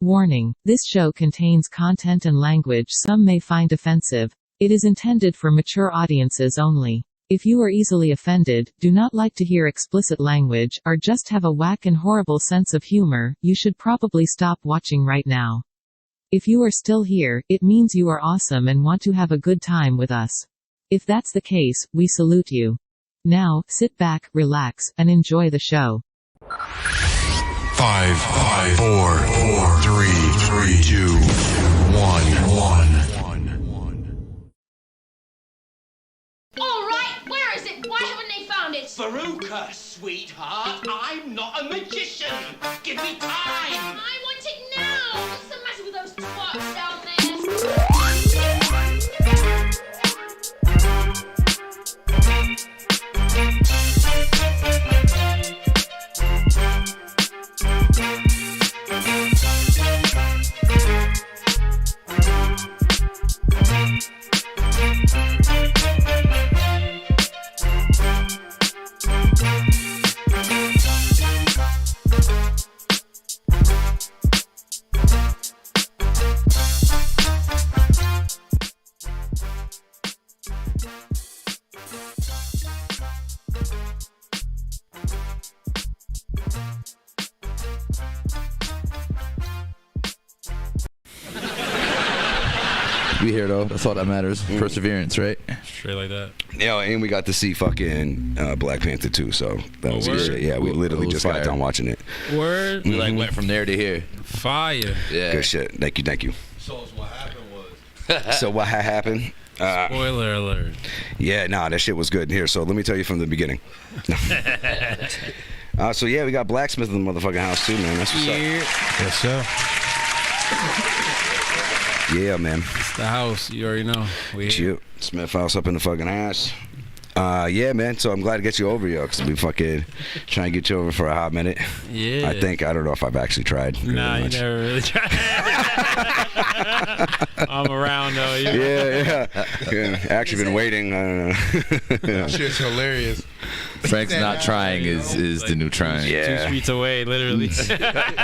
Warning: this show contains content and language some may find offensive. It is intended for mature audiences only. If you are easily offended, do not like to hear explicit language, or just have a whack and horrible sense of humor, you should probably stop watching right now. If you are still here, it means you are awesome and want to have a good time with us. If that's the case, we salute you. Now, sit back, relax, and enjoy the show. 5, 4, 3, 2, 1. All right, where is it? Why haven't they found it? Veruca, sweetheart, I'm not a magician. Give me time. I want it now. What's the matter with those twats down there? We here though. That's all that matters. Perseverance, right? Straight like that. Yeah, and we got to see fucking Black Panther 2, so that was good shit. Yeah, we literally just got done watching it. Word. We like went from there to here. Fire. Yeah. Good shit. Thank you. So what happened was. So what happened? Spoiler alert. Yeah, nah, that shit was good. Here, so let me tell you from the beginning. So yeah, we got Blaksmif in the motherfucking house too, man. That's what's up. Yes, sir. Yeah, man. It's the house. You already know. Cute. Smith house up in the fucking ass. Yeah, man. So I'm glad to get you over, yo, because we fucking trying to get you over for a hot minute. Yeah. I don't know if I've actually tried. Nah, you never really tried. I'm around though. Yeah. Actually been waiting. I don't know. That shit's hilarious. Frank's not trying is the new trying. Yeah. 2 streets away, literally.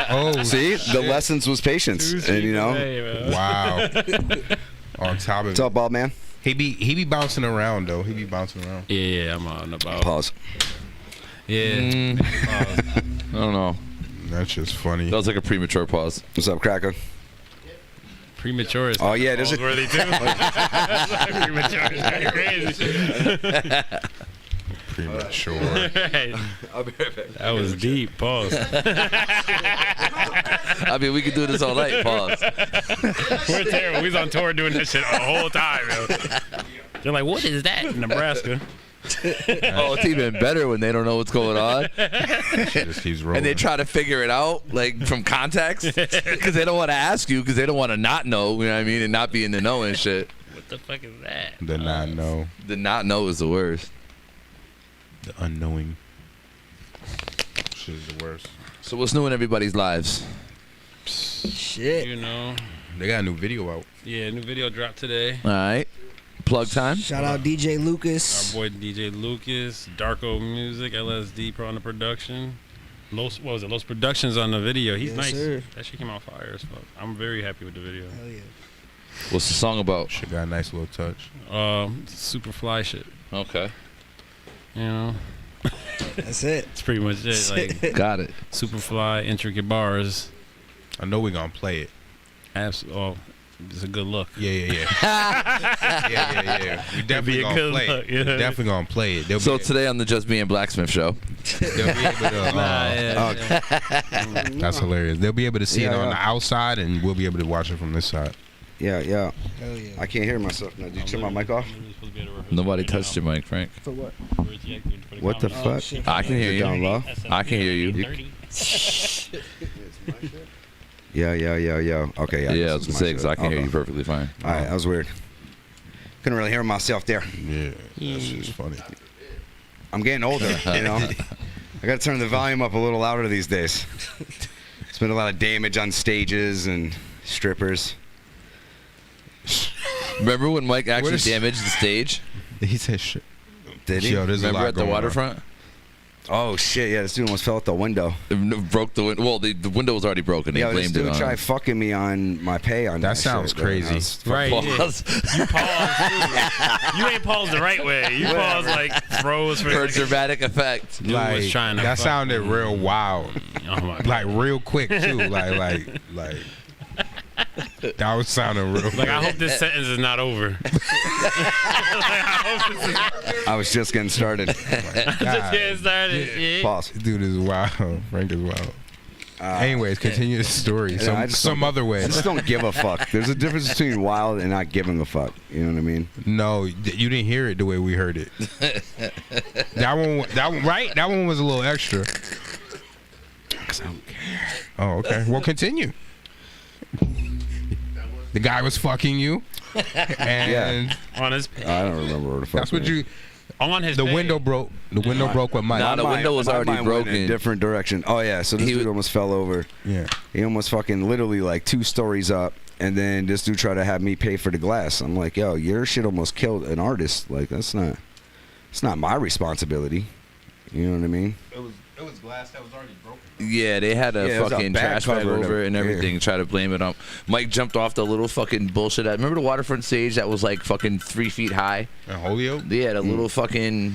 Oh, see, the lessons was patience, and you know. Away, wow. On top of What's up, bald man? He be bouncing around though. He be bouncing around. Yeah, I'm on about. Pause. Yeah. I don't know. That's just funny. That was like a premature pause. What's up, Cracker? Premature is Oh yeah, there's worthy too. Premature is kind of crazy. Premature. Right. I'll be right back. That was deep. Pause. I mean, we could do this all night. Pause. We're terrible. We was on tour doing this shit the whole time, yo. They're like, what is that in Nebraska? Oh, it's even better when they don't know what's going on. Just keeps rolling. And they try to figure it out, like, from context. Because they don't want to ask you, because they don't want to not know, you know what I mean, and not be in the know and shit. What the fuck is that? The not know. The not know is the worst. The unknowing. Shit is the worst. So what's new in everybody's lives? Shit. You know. They got a new video out. Yeah, new video dropped today. All right. Plug time. Shout out DJ Lucas. Our boy DJ Lucas, Darko Music, LSD Pro on the production. Los Productions on the video. He's Yes, nice. sir. That shit came out fire as fuck. I'm very happy with the video. Hell yeah. What's the song about? Shit got a nice little touch. Super fly shit. Okay. You know. That's it. It's pretty much it. Like Got it. super fly, intricate bars. I know we're gonna play it. Oh, it's a good look. Yeah. We definitely gonna play it. Yeah. We definitely gonna play it. So today on the Just Me and Blacksmith show. They'll be able to. That's hilarious. They'll be able to see it on the outside, and we'll be able to watch it from this side. Yeah. Hell yeah. I can't hear myself now. Did you turn my mic off? Nobody touched your mic, Frank. For what? What the fuck? Shit. I can hear you. Down low? I can hear you. Yeah. Okay, yeah. Yeah, I was gonna say, 'cause I can hear you perfectly fine. All right, that was weird. Couldn't really hear myself there. Yeah, that's just funny. I'm getting older, you know. I got to turn the volume up a little louder these days. It's been a lot of damage on stages and strippers. Remember when Mike actually damaged the stage? He said shit. Did he? Yo, there's a Remember lot at the going on. waterfront? Oh shit! Yeah, this dude almost fell out the window. Broke the window. Well, the window was already broken. They Yeah, this blamed it dude on. tried fucking me on my pay on That sounds shit, crazy. Right. Pause. Yeah. You paused. You ain't paused the right way. You paused like froze For dramatic effect. Dude was trying to that fuck sounded me. real wild. Oh my God. Like real quick too. Like that was sounding real. Like, I hope this sentence is not over. Like, I hope this is I was just getting started. just getting started. Yeah. Pause. Dude is wild. Frank is wild. Anyways, continue the story. Some other way. I just don't give a fuck. There's a difference between wild and not giving a fuck. You know what I mean? No, you didn't hear it the way we heard it. That one, right? That one was a little extra. 'Cause I don't care. Oh, okay. Well, continue. The guy was fucking you, and On his, I don't remember where the fuck. that's what you. on his The pay. window broke. The window broke with Mike. Nah, the window was My already mind went in broken. a different direction. Oh yeah, so this He dude was- almost fell over. Yeah. He almost fucking literally like 2 stories up, and then this dude tried to have me pay for the glass. I'm like, yo, your shit almost killed an artist. Like it's not my responsibility. You know what I mean? It was glass that was already broken. Yeah, they had a Yeah, it was a fucking bag trash bag cover and over it and everything. yeah. Tried to blame it on. Mike jumped off the little fucking bullshit. Remember the waterfront stage that was like fucking 3 feet high? And Holyoke. They had a little fucking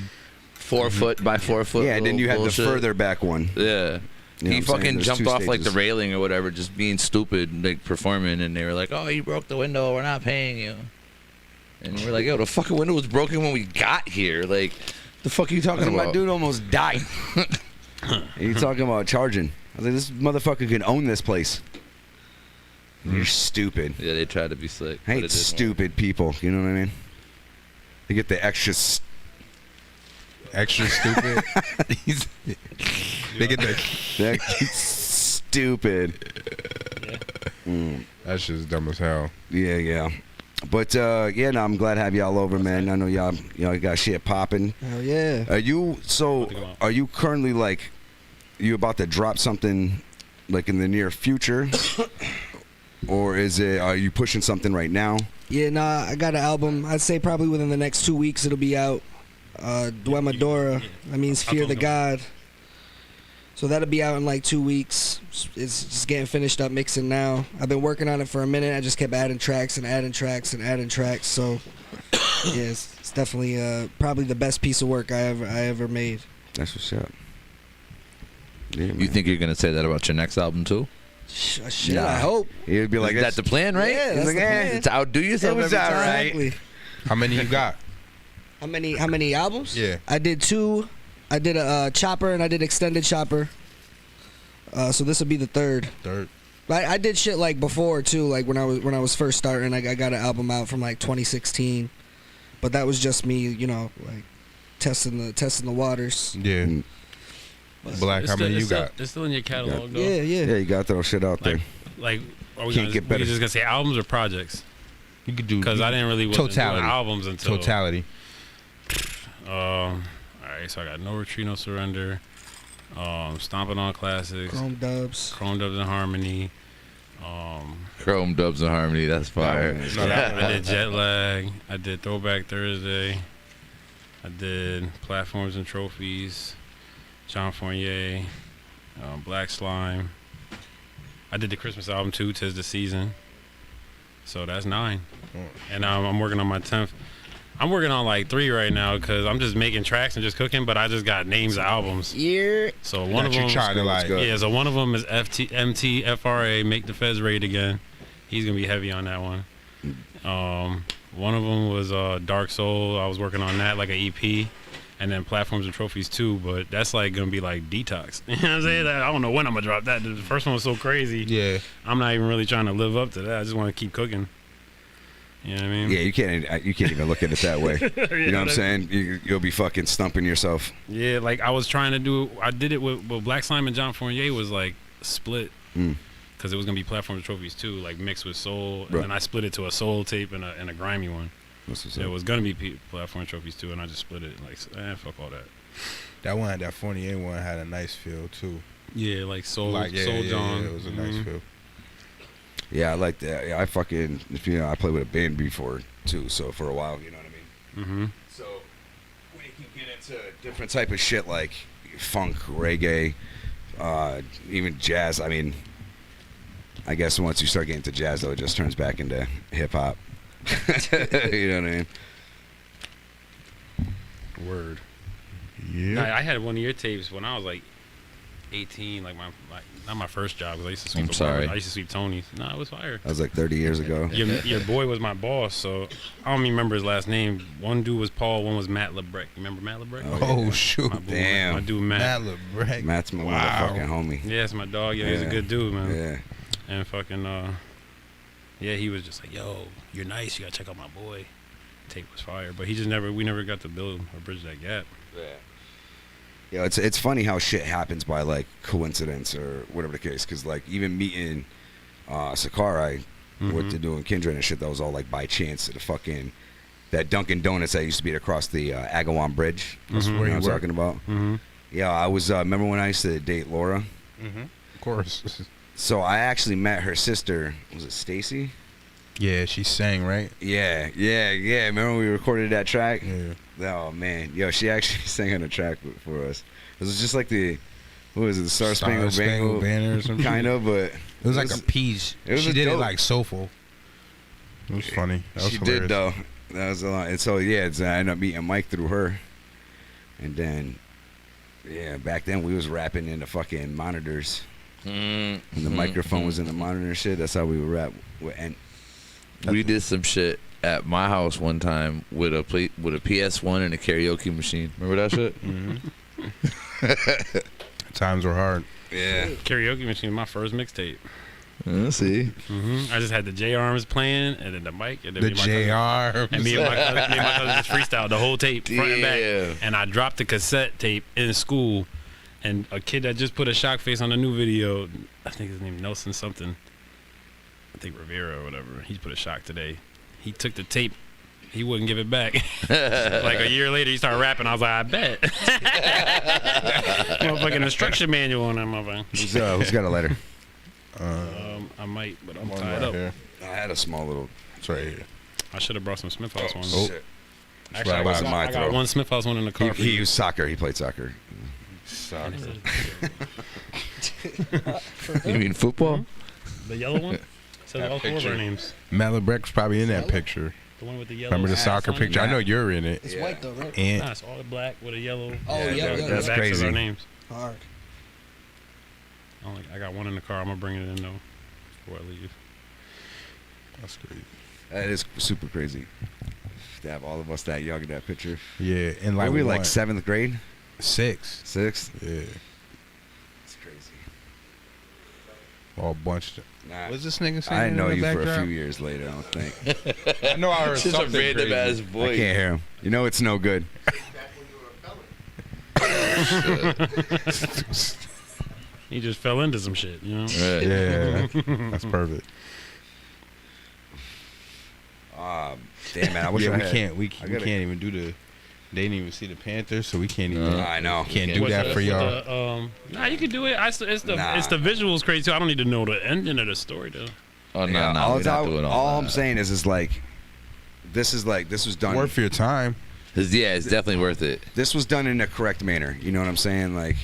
4 foot by 4 foot. Yeah, and then you had bullshit. the further back one. Yeah. You know He what I'm saying? fucking There's jumped 2 off like the stages. railing or whatever, just being stupid, like performing, and they were like, "Oh, you broke the window. We're not paying you." And we're like, "Yo, the fucking window was broken when we got here. Like, the fuck are you talking My about?" dude almost died. And you talking about charging? I was like, this motherfucker can own this place. You're stupid. Yeah, they tried to be slick. I but it hate didn't stupid people. You know what I mean? They get the extra. Extra stupid. They get the. They're stupid. That's just dumb as hell. Yeah. But yeah, no, I'm glad to have y'all over, man. I know y'all got shit popping. Hell yeah. Are you currently like, you about to drop something like in the near future, or are you pushing something right now? Yeah, nah, I got an album. I'd say probably within the next 2 weeks it'll be out. Dwemadora. That means Fear the God. So that'll be out in like 2 weeks. It's just getting finished up mixing now. I've been working on it for a minute. I just kept adding tracks and adding tracks and adding tracks. So yeah, it's definitely probably the best piece of work I ever made. That's what's up. Yeah, You think you're gonna say that about your next album too? Shit, Nah. I hope. He'd be like, Is that the plan, right? Yeah, He's that's like, the plan. It's outdo yourself It was every time. alright. Exactly. How many you got? How many albums? Yeah. I did 2. I did a Chopper and I did Extended Chopper. So this will be the third. I did shit like before too, like when I was first starting. I got an album out from like 2016, but that was just me, like testing the waters. Yeah. Black, how many you got? It's still in your catalog, though. Yeah. Yeah, you got to throw shit out there. Like, are we Can't get better. We just gonna say albums or projects? You could do Because I didn't really wasn't doing totality. albums until Totality. All right, so I got No Retreat, No Surrender, Stomping on Classics, Chrome Dubs. Chrome Dubs and Harmony. Chrome Dubs and Harmony. That's fire. I did Jet Lag. I did Throwback Thursday. I did Platforms and Trophies. John Fournier. Black Slime. I did the Christmas album too. 'Tis the Season. So that's 9. And I'm working on my 10th. I'm working on like 3 right now because I'm just making tracks and just cooking, but I just got names of albums. Yeah. So one of them, trying to like. yeah. So one of them is MTFRA, Make the Feds Raid Again. He's gonna be heavy on that one. One of them was Dark Soul. I was working on that like an EP, and then Platforms and Trophies too. But that's like gonna be like Detox. You know what I'm saying? I don't know when I'm gonna drop that. The first one was so crazy. Yeah. I'm not even really trying to live up to that. I just want to keep cooking. You know what I mean? Yeah, you can't even look at it that way. You know what I'm saying? You'll be fucking stumping yourself. Yeah, like I was trying to do. I did it with Black Slime and John Fournier was like split because it was gonna be Platforms and Trophies too, like mixed with soul, and Right. then I split it to a soul tape and a grimy one. That's what's It up. was gonna be Platform and Trophies too, and I just split it. Like, fuck all that. That one, that Fournier one had a nice feel too. Yeah, like soul, Like, yeah, soul yeah, John. yeah, it was a nice feel. Yeah, I like that. Yeah, I fucking, I played with a band before too, so for a while, you know what I mean? Mm-hmm. So when you can get into different type of shit, like, funk, reggae, even jazz. I mean, I guess once you start getting to jazz, though, it just turns back into hip hop. You know what I mean? Word. Yeah. Nah, I had one of your tapes when I was like 18, like not my first job, because I used to sweep. I'm sorry. I used to sweep Tony's. No, it was fire. That was like 30 years ago. Your boy was my boss, so I don't even remember his last name. One dude was Paul, one was Matt LeBrec. You remember Matt LeBrec? Oh, shoot. Damn. My dude Matt. Matt LeBrec. Matt's my motherfucking homie. Yeah, it's my dog. Yeah, he's a good dude, man. Yeah. And fucking, yeah, he was just like, yo, you're nice. You gotta check out my boy. Tape was fire, but we never got to build or bridge that gap. Yeah, it's funny how shit happens by like coincidence or whatever the case. Cause like even meeting Sakurai, what to do in Kindred and shit, that was all like by chance at the fucking that Dunkin' Donuts that used to be across the Agawam Bridge. That's where you were talking about. Yeah, I was remember when I used to date Laura. Of course. So I actually met her sister. Was it Stacy? Yeah, she sang, right? Yeah. Remember when we recorded that track? Yeah. Oh man, yo, she actually sang on the track for us. It was just like the, what was it, the Star Spangled Banner or something? Kind of, but it was like a piece. She did it like soulful. It was funny. That was she hilarious. did though. That was a lot. And so yeah, I ended up meeting Mike through her, and then yeah, back then we was rapping in the fucking monitors, and the microphone was in the monitor and shit. That's how we would rap. And we did some shit at my house one time with a PS1 and a karaoke machine. Remember that shit? Times were hard. Yeah. Karaoke machine was my first mixtape. See. I just had the J Arms playing, and then the mic, and then The J Arms. and me and my cousin just freestyled the whole tape, front and back. And I dropped the cassette tape in school, and a kid that just put a shock face on a new video, I think his name Nelson something, I think Rivera or whatever, he put a shock today. He took the tape, he wouldn't give it back. Like a year later, he started rapping. I was like, I bet. Motherfucking instruction manual on that motherfucker. Who's got a letter? I might, but I'm One tied right up. here. I had a small little. It's right here. I should have brought some Smith House ones. Oh shit. Actually, That wasn't my I got throw. one Smith House one in the car. He used soccer. He played soccer. You mean football? The yellow one? Says That all four of picture. our names. Matt LeBrec's probably in that picture. The one with the yellow. Remember the soccer hats on it? picture? I know you're in it. It's white though, right? And Nah, it's all black with a yellow. Oh, yeah, the that's backs crazy. of our names. Hard. I got one in the car. I'm gonna bring it in though before I leave. that's great. That is super crazy. To have all of us that young in that picture. Yeah, and Like like we what? like 7th grade, 6. 6th. Yeah, It's crazy. all bunched. Nah, What's this nigga saying? I didn't know in the you for a backdrop? few years later. I don't think. I know I heard Just a something random crazy. ass I voice. can't hear him. You know it's no good. He just fell into some shit, you know. Right. Yeah, that's perfect. Damn man, I wish Yeah, I we had. can't. We I can't gotta- even do the. They didn't even see the Panthers, so we can't even. I know. Can't do What's that the- for with y'all. the, nah, you can do it. It's the Nah. it's the visuals crazy too. I don't need to know the ending of the story though. Oh no, Yeah, no, all we're not doing all I'm that. saying is like, this was done. Worth your time. Yeah, it's definitely worth it. This was done in a correct manner. You know what I'm saying? Like,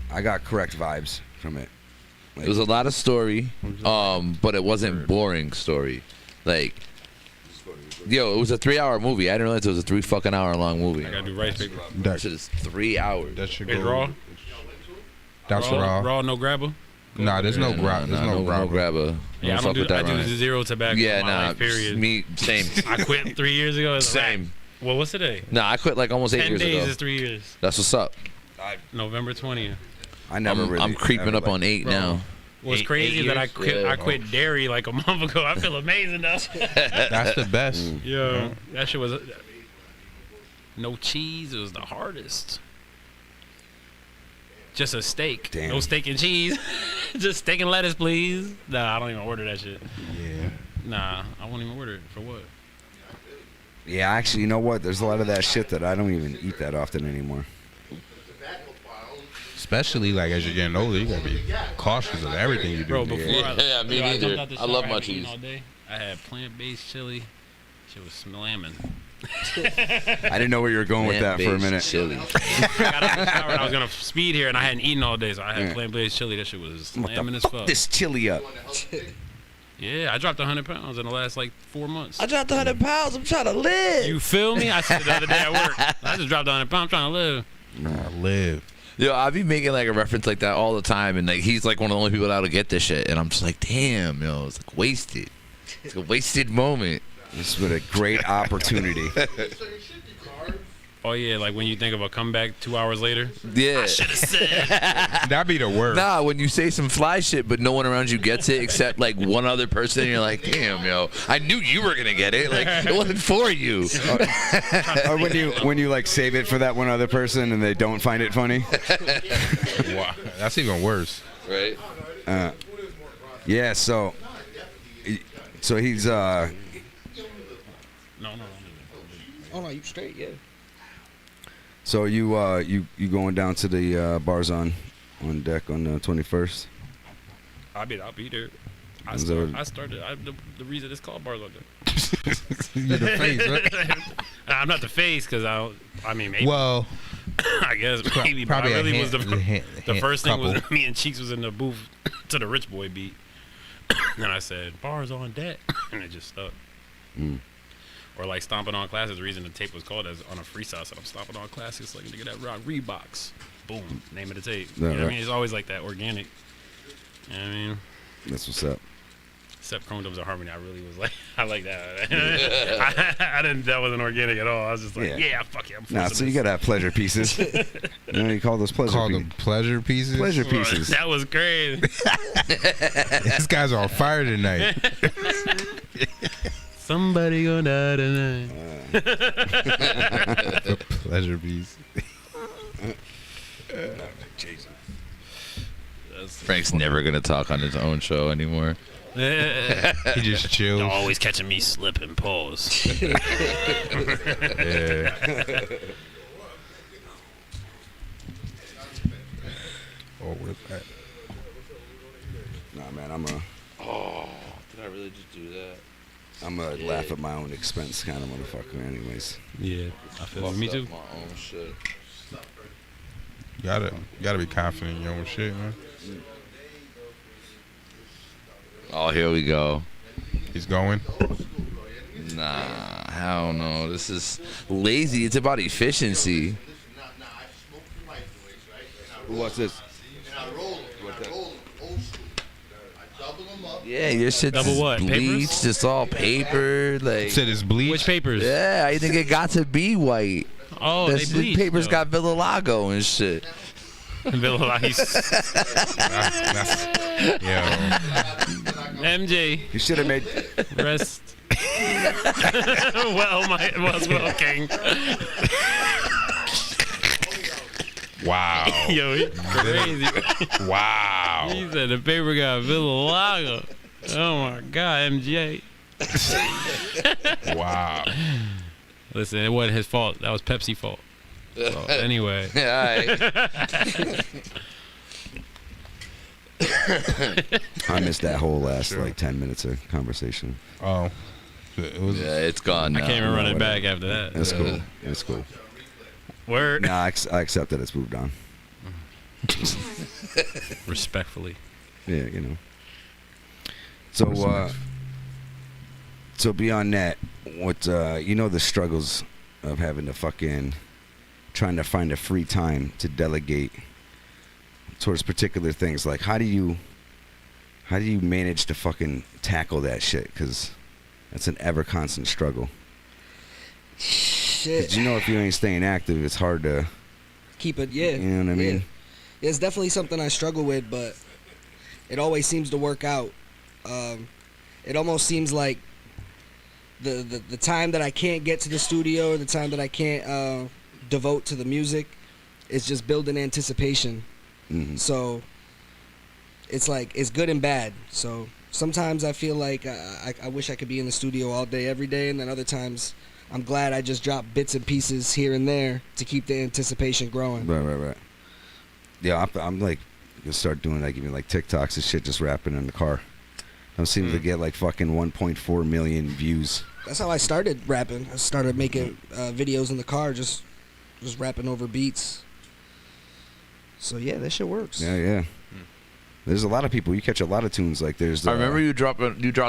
I got correct vibes from it. It was a lot of story, but it wasn't boring story. Like, yo, it was a 3-hour movie. I didn't realize it was a 3 fucking hour long movie. I gotta do rice paper. That That, shit is 3 hours. that should It's go. raw. That's raw. Raw, no grabber. Nah, there's no grab. There's no grab. grabber. Yeah, I fuck don't do. with I that do rhyme. zero tobacco. Yeah, in my nah. life, period. Me, same. I quit 3 years ago. It's a wrap. Same. Well, what's today? Nah, I quit like almost 8 10 years days ago. is 3 years. That's what's up. November 20th. I never I'm, really. I'm creeping ever up on liked- 8 Bro. now. What's Eight crazy is that I years? quit. Yeah. I quit dairy like a month ago. I feel amazing now. That's the best. Yo, that shit was no cheese. It was the hardest. Just a steak. Damn. No steak and cheese. Just steak and lettuce, please. Nah, I don't even order that shit. Yeah. Nah, I won't even order it. For what? Yeah, actually, you know what? There's a lot of that shit that I don't even eat that often anymore. Especially like as you're getting older, you gotta be cautious of everything you do. Bro, before Yeah, me I jumped neither. out the I love shower, my I haven't eaten cheese. all day. I had plant-based chili. Shit was slamming. I didn't know where you were going with that for a minute. Chili. I got out of the shower and I was gonna speed here, and I hadn't eaten all day, so I had plant-based chili. That shit was slamming as fuck. This chili up. Yeah, I dropped 100 pounds in the last like 4 months. I dropped 100 pounds. I'm trying to live. You feel me? I said it the other day at work. I just dropped 100 pounds. I'm trying to live. Nah, live. Yo, I be making like a reference like that all the time, and like he's like one of the only people that'll get this shit, and I'm just like, damn, yo, it's like wasted. It's a wasted moment. This was a great opportunity. Oh yeah, like when you think of a comeback 2 hours later. Yeah. I should have said. That'd be the worst. Nah, when you say some fly shit, but no one around you gets it except like one other person, and you're like, damn, yo, I knew you were gonna get it. Like it wasn't for you. Or when you like save it for that one other person and they don't find it funny. Wow, that's even worse. Right. Yeah. So he's No. Oh no, you straight, yeah. So you going down to the bars on deck on the 21st? I'll be there. I started. The reason it's called Bars on Deck. You're the face, right? I'm not the face because I mean maybe. Well, I guess maybe. probably but I really a was the hand first thing couple. was me and Cheeks was in the booth to the Rich Boy beat, and I said Bars on Deck, and it just stuck. Or like Stomping on Classics. The reason the tape was called as on a freestyle, so I'm stomping on classics, like nigga that rock Reeboks. Boom, name of the tape. You know what I mean? It's always like that organic. You know what I mean? That's what's up. Except Chrome Dubs and Harmony, I really was like, I like that. I didn't. That wasn't organic at all. I was just like, yeah fuck it. Nah, so you gotta have pleasure pieces. You know, you call those pleasure call pieces. them pleasure pieces. Pleasure pieces. That was crazy. This guy's on fire tonight. Somebody gonna die tonight. The pleasure piece. Frank's never gonna talk on his own show anymore. He just chills. You're always catching me slipping. Pause. Yeah. Oh, where's that? Nah, man, Oh, did I really just do that? I'm a laugh at my own expense kind of motherfucker anyways. Yeah, I feel me too. My own shit. You gotta be confident in your own shit, man. Oh, here we go. He's going. Nah, hell no. This is lazy. It's about efficiency. What's this? Yeah, your shit's Double what? bleached. Papers? It's all paper. Like, Said it's bleach. Which papers? yeah, I think it got to be white. Oh, That's, they bleached. the papers got Villalago and shit. Yo. MJ. You should have made. Rest. well, King. Wow. Yo, he crazy. Wow. He said the paper got Villalago. Oh my God, MJ. Wow. Listen, it wasn't his fault. That was Pepsi's fault. So, anyway. Yeah, I missed that whole last like 10 minutes of conversation. Oh. It was. yeah, it's gone I now. can't even run it whatever. back after that. That's cool. That's cool. Word. Nah, I accept that it's moved on. Respectfully. Yeah, you know. So beyond that, what you know the struggles of having to trying to find a free time to delegate towards particular things. Like how do you manage to fucking tackle that shit? Because that's an ever constant struggle. Shit. 'Cause you know if you ain't staying active, it's hard to Keep it, yeah. You know what I mean? Yeah. It's definitely something I struggle with, but it always seems to work out. It almost seems like the time that I can't get to the studio, or the time that I can't devote to the music, is just building anticipation. Mhm. So it's like it's good and bad. So sometimes I feel like I wish I could be in the studio all day, every day, and then other times I'm glad I just drop bits and pieces here and there to keep the anticipation growing. Right. Yeah, I'm like gonna start doing like even like TikToks and shit, just rapping in the car. I seem to get like fucking 1.4 million views That's how I started rapping. I started making videos in the car, just rapping over beats. So yeah, that shit works. Yeah. There's a lot of people. You catch a lot of tunes like there's. I remember you dropped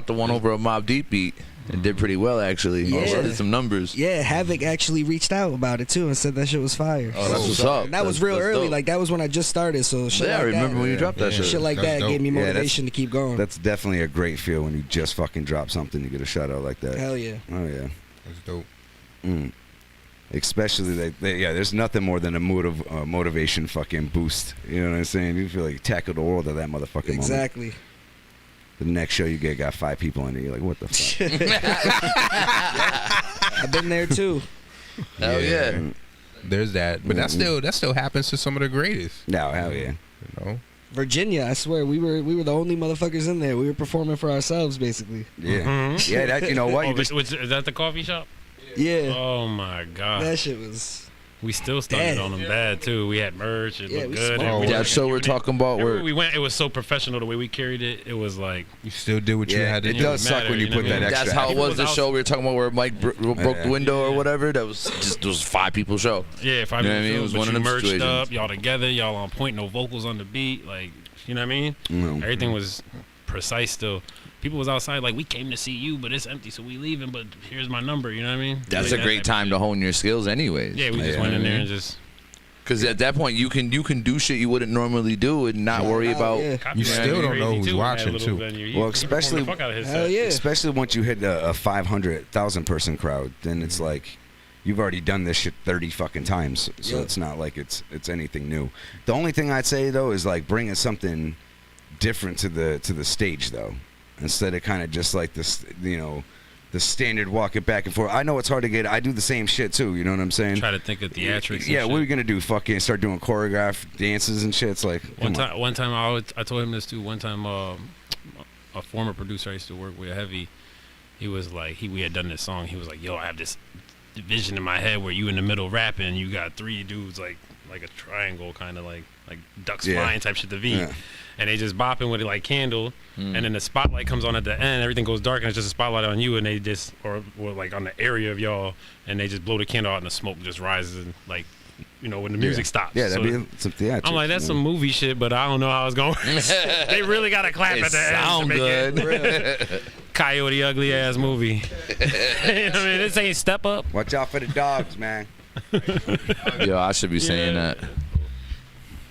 the one over a Mobb Deep beat and did pretty well actually. Yeah. You did some numbers. Yeah, Havoc actually reached out about it too and said that shit was fire. Oh, that's what's up. And that was real early. Dope. Like that was when I just started. So shit Yeah, like I remember that, when you dropped that shit. Shit like that dope. gave me motivation to keep going. That's definitely a great feel when you just fucking drop something, you get a shout out like that. Hell yeah. Oh yeah. That's dope. Especially there's nothing more than a motivation fucking boost. You know what I'm saying? You feel like you tackle the world at that motherfucking moment. Exactly. The next show you got 5 people in it. You're like, what the fuck? I've been there too. Hell yeah. There's that, but that still happens to some of the greatest. No, hell yeah. You know. Virginia, I swear, we were the only motherfuckers in there. We were performing for ourselves, basically. Yeah. Yeah, that, you know what? Oh, is that the coffee shop? Yeah. Oh my god. That shit was. We still started Dead. on them bad too. We had merch. It looked we good. smoked. That show we're talking about Remember where we went. It was so professional the way we carried it. It was like You still did what you had to it do. does suck matter, when you you know put what I that mean? extra. that's how it was. was The out- show we were talking about where Mike broke the window or whatever. That was just it was 5 people show. yeah, 5 You know what I minutes. mean? It was But one of you them merched situations. up, y'all together, y'all on point, no vocals on the beat. Like you know what I mean? Everything was precise still. People was outside like we came to see you, but it's empty, so we leaving. But here's my number. You know what I mean? That's Like a great type of time shit. to hone your skills, anyways. Yeah, we just went in there and just. Because at that point you can do shit you wouldn't normally do and not worry about. yeah. You still don't know who's watching, too. Well, especially- Hell yeah. Especially once you hit a 500,000 person crowd, then it's like you've already done this shit 30 fucking times. So Yep. it's not like it's anything new. The only thing I'd say though is like bringing something different to the stage though, instead of kind of just like this, you know, the standard walking back and forth. I know it's hard to get. I do the same shit too. You know what I'm saying? Try to think of theatrics. and Yeah, shit. what are we gonna do? Fucking start doing choreographed dances and shit. It's like One come on. time, I told him this too. One time, a former producer I used to work with, Heavy, he was like, we had done this song. He was like, "Yo, I have this vision in my head where you in the middle rapping, you got 3 dudes like a triangle, kind of like ducks Yeah. flying type shit to V, Yeah. and they just bopping with it like candle, and then the spotlight comes on at the end. Everything goes dark, and it's just a spotlight on you, and they just or like on the area of y'all, and they just blow the candle out, and the smoke just rises, and like." You know, when the music stops. Yeah, that'd So be some theatrics. I'm like, that's some movie shit, but I don't know how it's going. They really got to clap It at the end to sound make good. it Coyote ugly ass movie. You know what I mean? This ain't Step Up. Watch out for the dogs, man. Yo, I should be saying that.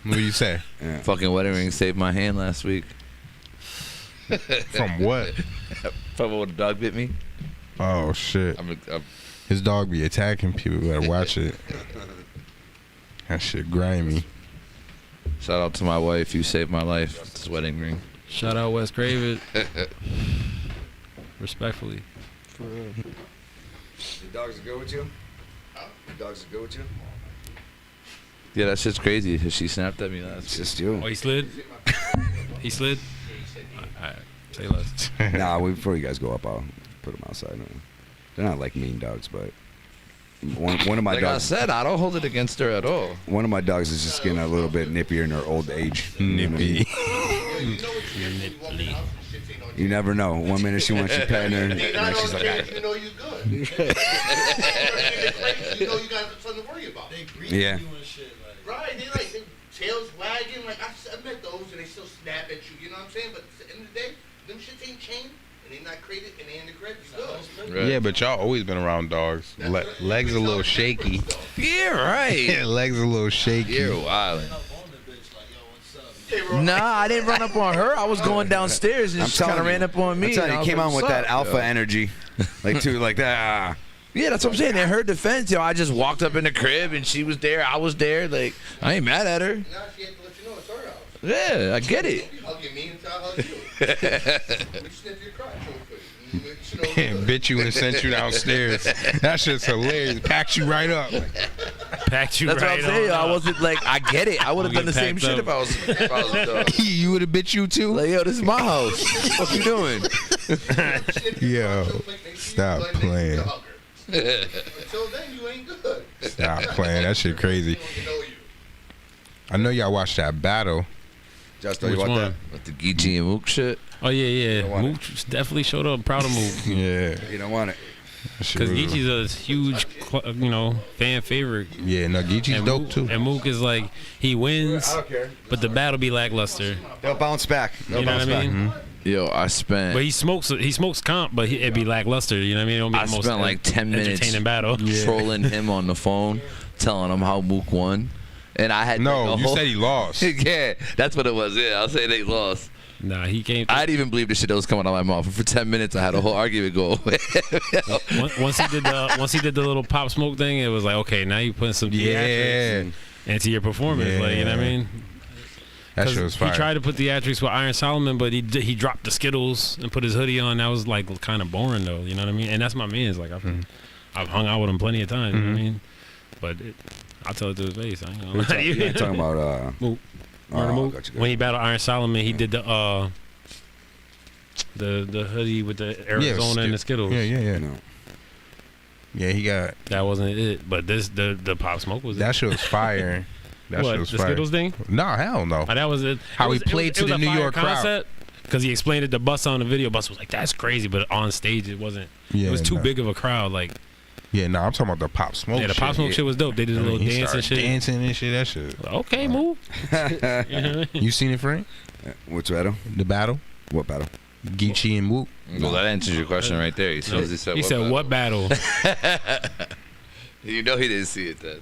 What do you say? Fucking wedding ring saved my hand last week. From what? From when the dog bit me. Oh shit! His dog be attacking people. You better watch it. That shit grimy. Shout out to my wife. You saved my life. This wedding ring. Shout out Wes Craven. Respectfully. The dogs are good with you? The dogs are good with you? Yeah, that shit's crazy. She snapped at me last It's week. just you. Oh, he slid? He slid? Alright, say less. Nah, before you guys go up, I'll put them outside. They're not like mean dogs, but one of my Like dogs. I said, I don't hold it against her at all. One of my dogs is just getting a little bit nippier in her old age. Nippy. You never know. 1 minute she wants you petting her, next she's like, You know you good. You know you got something to worry about. yeah. Right, they tails wagging. Like I met those and they still snap at you. You know what I'm saying? But at the end of the day, them shits ain't chained and they not created and they in the crib. You good. Right. Yeah, but y'all always been around dogs. Legs a little shaky. Yeah, right. Legs a little shaky. You're wildin'. Nah, I didn't run up on her. I was going downstairs and she kind of ran up on me. I'm telling and you, I was came like, on with "What's that up?" alpha Yo. energy, like that. Yeah, that's what I'm saying. In her defense, yo, I just walked up in the crib and she was there. I was there. Like, I ain't mad at her. Now she had to let you know it's her house. Yeah, I get it. You hugging me until I hug you. We sniff your crotch real quick. You know, Bit you and sent you downstairs. That shit's hilarious. Packed you right up. Packed you That's right what I'm saying. on I up. wasn't like, I get it. I would have We'll done the get same packed shit up. if I was a dog. You would have bit you too? Like, yo, this is my house. What you doing? Yo, stop playing. Until then, you ain't good. Stop playing. That shit crazy. You know you. I know y'all watched that battle. Just Which you want one? With the Geechee and Mook shit. Oh, yeah. want it. Mooch definitely showed up. Proud of Mooch. Yeah. that? You don't want it. Because Geechee's a huge, fan favorite. Yeah, no, Geechee's dope too. And Mook is like, he wins, but the battle be lackluster. They'll bounce back. You know what I mean? Mm-hmm. Yo, I spent. But he smokes comp, but it'd be lackluster. You know what I mean? It don't be I the most spent like 10 minutes entertaining battle. trolling him on the phone, telling him how Mook won, and I had you said he lost. Yeah, that's what it was. Yeah, I'll say they lost. Nah, he came. I didn't even believe the shit that was coming out of my mouth. And for 10 minutes, I had a whole argument go away. once he did the little Pop Smoke thing, it was like, okay, now you putting some theatrics into your performance. Like, you know what I mean? That shit was fire. He tried to put theatrics with Iron Solomon, but he dropped the Skittles and put his hoodie on. That was like kind of boring though. You know what I mean? And that's my man's. Like I've hung out with him plenty of times. You know what I mean? But I'll tell it to his face. I ain't gonna lie to you. You ain't talking about Mook. When he battled Iron Solomon, he did the hoodie with the Arizona and the Skittles. Yeah. No. Yeah, he got. That wasn't it, but the Pop Smoke was. That shit was fire. That shit was the fire. Skittles thing? Nah, hell no. That was it. How he played to the New York crowd. Because he explained it to Bus on the video. Bus was like, "That's crazy," but on stage it wasn't. Yeah, it was too big of a crowd. Like. Yeah, no, I'm talking about the Pop Smoke. Yeah, the Pop Smoke shit was dope. They did a little dance and shit. Dancing and shit. That shit. Okay, move. You seen it, Frank? Which battle? The battle. What battle? Geechee and Mook. Well, that answers your question right there. He said what battle? You know he didn't see it then.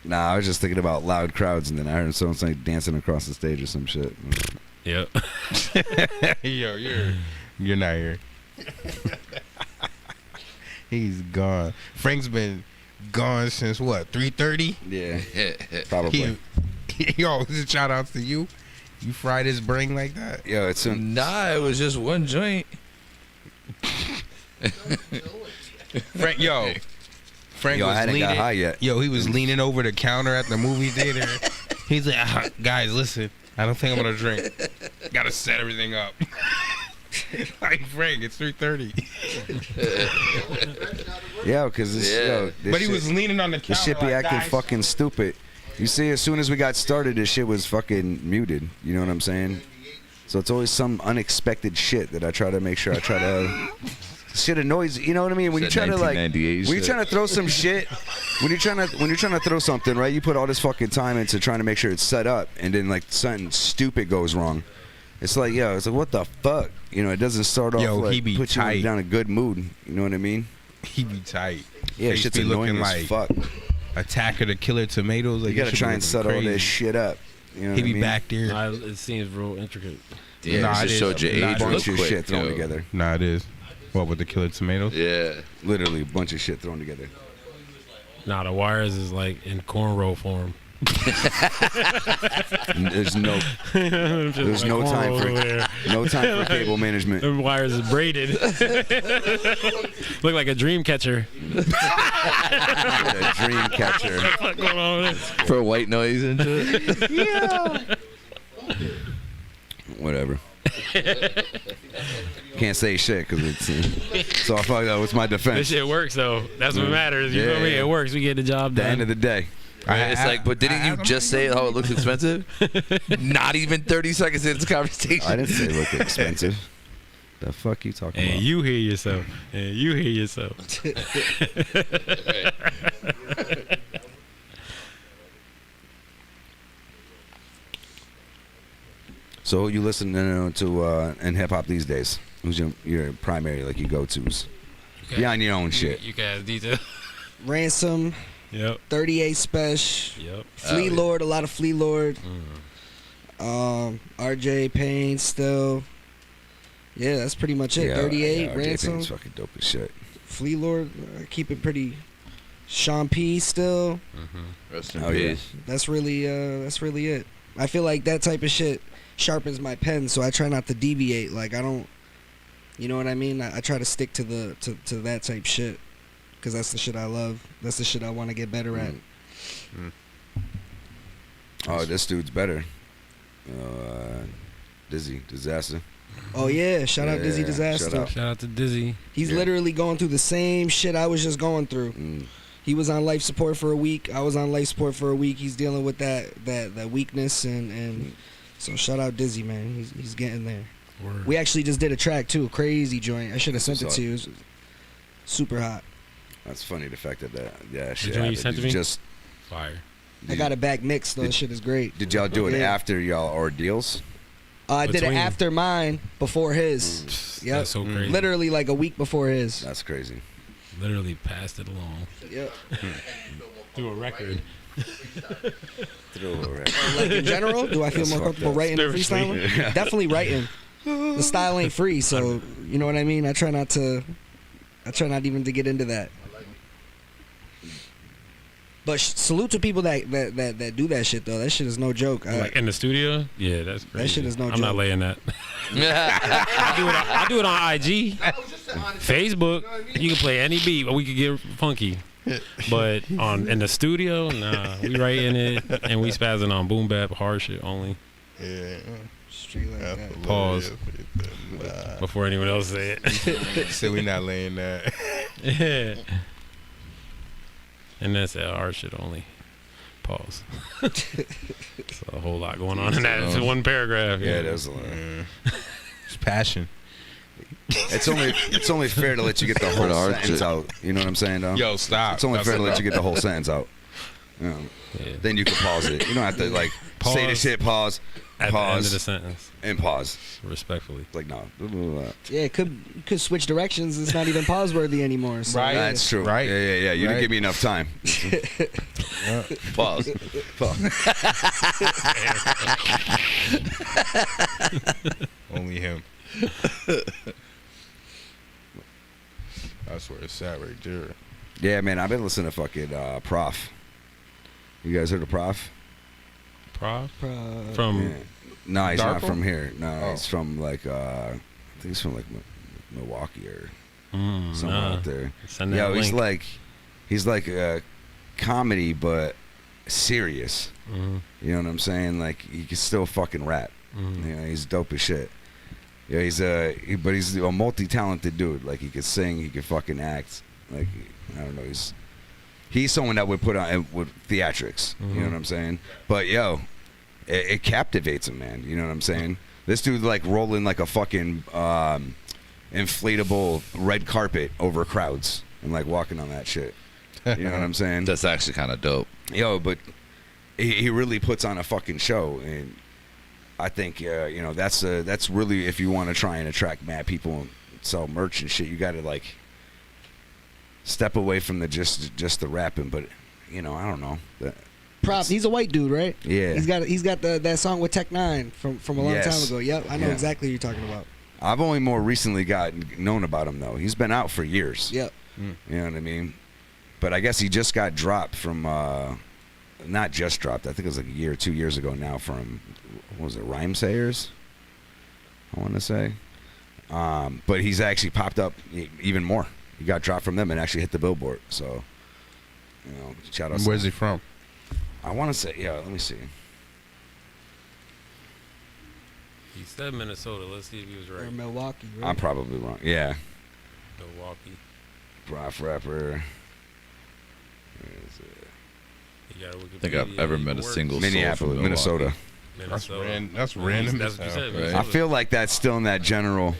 Nah, I was just thinking about loud crowds, and then I heard someone say dancing across the stage or some shit. Yep. Yo, you're not here. He's gone. Frank's been gone since what? 3:30. Yeah, probably. Yo, this is shout outs to you. You fried his brain like that? Yo, it's nah. It was just one joint. Frank, Frank I was hadn't got high yet. Yo, he was leaning over the counter at the movie theater. He's like, guys, listen, I don't think I'm gonna drink. Gotta set everything up. Like Frank, it's 3:30. Yeah, because this but he was leaning on the counter. This shit be like, acting guys. fucking stupid. You see, as soon as we got started, this shit was fucking muted. You know what I'm saying? So it's always some unexpected shit that I try to make sure I try to. Shit annoys. You know what I mean? When you try to like, when you're trying to throw some shit, when you're trying to throw something, right? You put all this fucking time into trying to make sure it's set up, and then like something stupid goes wrong. It's like, it's like, what the fuck? You know, it doesn't start off like put you down a good mood. You know what I mean? He be tight. Yeah, Face shit's be annoying looking as fuck. Attacker the Killer Tomatoes. Like, you gotta try and set all this shit up. You know he what be I mean? back there. It seems real intricate. Yeah, it just showed your age real bunch of quick. shit thrown together. Nah, it is. What, with the Killer Tomatoes? Yeah. Literally a bunch of shit thrown together. Nah, the wires is like in cornrow form. There's no time for cable management. The wires is braided. Look like a dream catcher. A dream catcher. What's going on with this? For white noise and shit. Yeah. Whatever. Can't say shit because it's so I fucked up. What's my defense? This shit works though. That's what matters. You feel me? It works. We get the job done. The end of the day. It's like, but didn't you just say how it looks expensive? Not even 30 seconds into this conversation. I didn't say it looked expensive. The fuck you talking about? And you hear yourself. And you hear yourself. So who you listen to in hip hop these days? Who's your primary, like your go-tos? Behind your own shit. You guys detail. Ransom. Yep. 38 Special. Yep. Flea Lord, a lot of Flea Lord. RJ Payne still. Yeah, that's pretty much it. 38, RJ Ransom. Payne's fucking dope as shit. Flea Lord, keep it pretty. Sean P still. Rest in peace. That's really it. I feel like that type of shit sharpens my pen, so I try not to deviate. Like I don't, you know what I mean? I try to stick to that type shit. Because that's the shit I love. That's the shit I want to get better at. Oh, this dude's better. Dizzy Disaster. Oh yeah, shout out Dizzy Disaster. Shout out to Dizzy. He's literally going through the same shit I was just going through. He was on life support for a week. I was on life support for a week. He's dealing with that weakness and so shout out Dizzy, man. He's getting there. Word. We actually just did a track too, a crazy joint. I should have sent it to you. It was super hot. That's funny. The fact that shit Did you happened. sent to Did you me? just Fire. I got it back mixed, though. This shit is great. did y'all do it Yeah. after y'all ordeals? I did it Between- after mine, before his. Yep. That's so crazy. Literally like a week before his. That's crazy. Literally passed it along. Yep. Through a record. Like in general, do I feel That's more fucked comfortable up. writing than Spiritually. freestyling? Definitely writing. The style ain't free, so you know what I mean. I try not even to get into that. But salute to people that do that shit though. That shit is no joke. Like in the studio? Yeah, that's crazy. shit is no I'm joke. not laying that. I do it on IG. That was just an honest. Facebook, You know what I mean? you can play any beat, but we could get funky. But in the studio, nah, we writing it and we spazzing on boom bap hard shit only. Yeah. Straight like that. Pause. Before anyone else say it. So we not laying that. Yeah. And that's hard shit only. Pause. It's a whole lot going on in that. It's one paragraph. Yeah, there's a lot. It's passion. It's only fair to let you get the whole the art sentence shit. out. You know what I'm saying, though? Yo, stop. It's only fair to let you get. get the whole sentence out. You know, Yeah. Then you can pause it. You don't have to like say the Pause. shit, pause, At the end of pause, the sentence, and pause. respectfully. Like no. Yeah, it could switch directions. It's not even pause worthy anymore. So, Right. yeah. That's true. Right. Yeah. You Right. didn't give me enough time. Pause. Pause. Only him. That's where it's at right there. Yeah, man. I've been listening to fucking Prof. You guys heard of Prof? Prof? Uh, From Yeah. No, he's not Darko? from here. No, Oh. he's from like I think he's from like Milwaukee or somewhere nah. out there. Send that Yeah, link. he's like a comedy but serious. Mhm. You know what I'm saying? Like he can still fucking rap. Mhm. You know, he's dope as shit. Yeah, he's a multi-talented dude. Like he could sing, he could fucking act. Like I don't know, he's someone that would put on with theatrics. You know what I'm saying? But yo, it captivates him, man. You know what I'm saying? This dude like rolling like a fucking inflatable red carpet over crowds and like walking on that shit. You know what I'm saying? That's actually kind of dope. Yo, but he really puts on a fucking show, and I think you know that's really, if you want to try and attract mad people and sell merch and shit, you got to like step away from the just the rapping. But you know, I don't know. Prop. He's a white dude, right? Yeah. He's got that song with Tech Nine from a long Yes. time ago. Yep, I know Yeah. exactly what you're talking about. I've only more recently known about him though. He's been out for years. Yep. You know what I mean? But I guess he just got dropped from not just dropped. I think it was like a year or 2 years ago now from, what was it, Rhymesayers? I want to say. But he's actually popped up even more. He got dropped from them and actually hit the Billboard. So, you know, shout out. Where's he from? I want to say, yeah, let me see. He said Minnesota. Let's see if he was Or right. Milwaukee, right? I'm probably wrong. Yeah. Milwaukee. Prof rapper. You got a Wikipedia. I think I've ever met a works. single soul from Minneapolis, Milwaukee. Minnesota. Minnesota. That's random. That's what you said. Right. Minnesota. I feel like that's still in that general.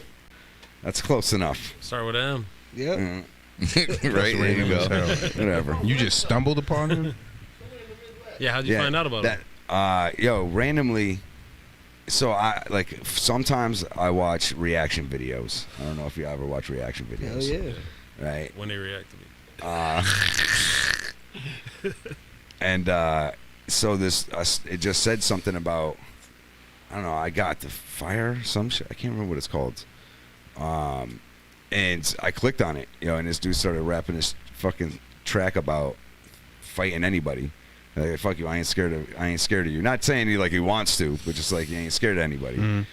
That's close enough. Start with M. Yep. Mm, Right, there you go. whatever. You just stumbled upon him? Yeah, how'd you find out about that, it? Yo, randomly. So I like sometimes I watch reaction videos. I don't know if you ever watch reaction Hell videos. yeah. Right. When they react to me. And so this it just said something about, I don't know, I got the fire, some shit. I can't remember what it's called. And I clicked on it, you know, and this dude started rapping this fucking track about fighting anybody. Like, fuck you, I ain't scared of you. Not saying he wants to, but just like he ain't scared of anybody.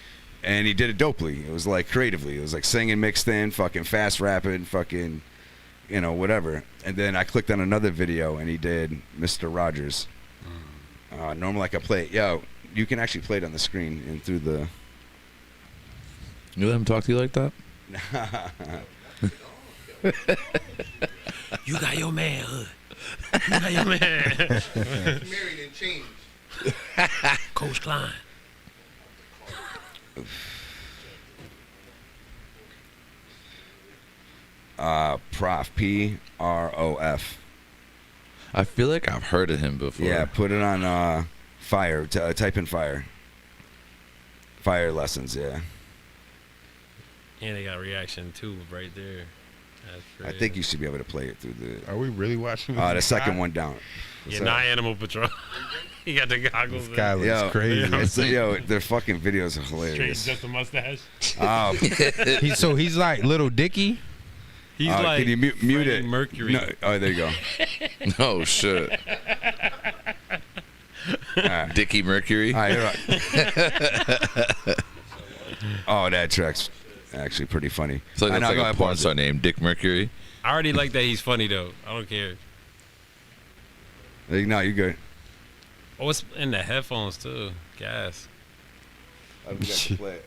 And he did it dopely. It was like creatively. It was like singing mixed in, fucking fast rapping, fucking, you know, whatever. And then I clicked on another video and he did Mr. Rogers. Normally I could play it. Yo, you can actually play it on the screen and through the. You let him talk to you like that? You got your manhood. You got your man. Married and changed. Coach Klein. Prof. Prof. I feel like I've heard of him before. Yeah, put it on fire. Type in fire. Fire lessons, yeah. And they got reaction too right there. I think you should be able to play it through the. Are we really watching? The second one down. Yeah, not Animal Patrol. He got the goggles. This guy looks crazy. Their fucking videos are hilarious. Straight just a mustache. Oh, he's like Little Dicky. He's like can you mute it? Mercury. No, oh, there you go. Oh shit. Dickie Mercury. All right, oh, that track's actually pretty funny. It's like that's like a porn star name, Dick Mercury. I already like that he's funny though. I don't care. No, you're good. Oh, it's in the headphones too. Gas. I forgot to play it.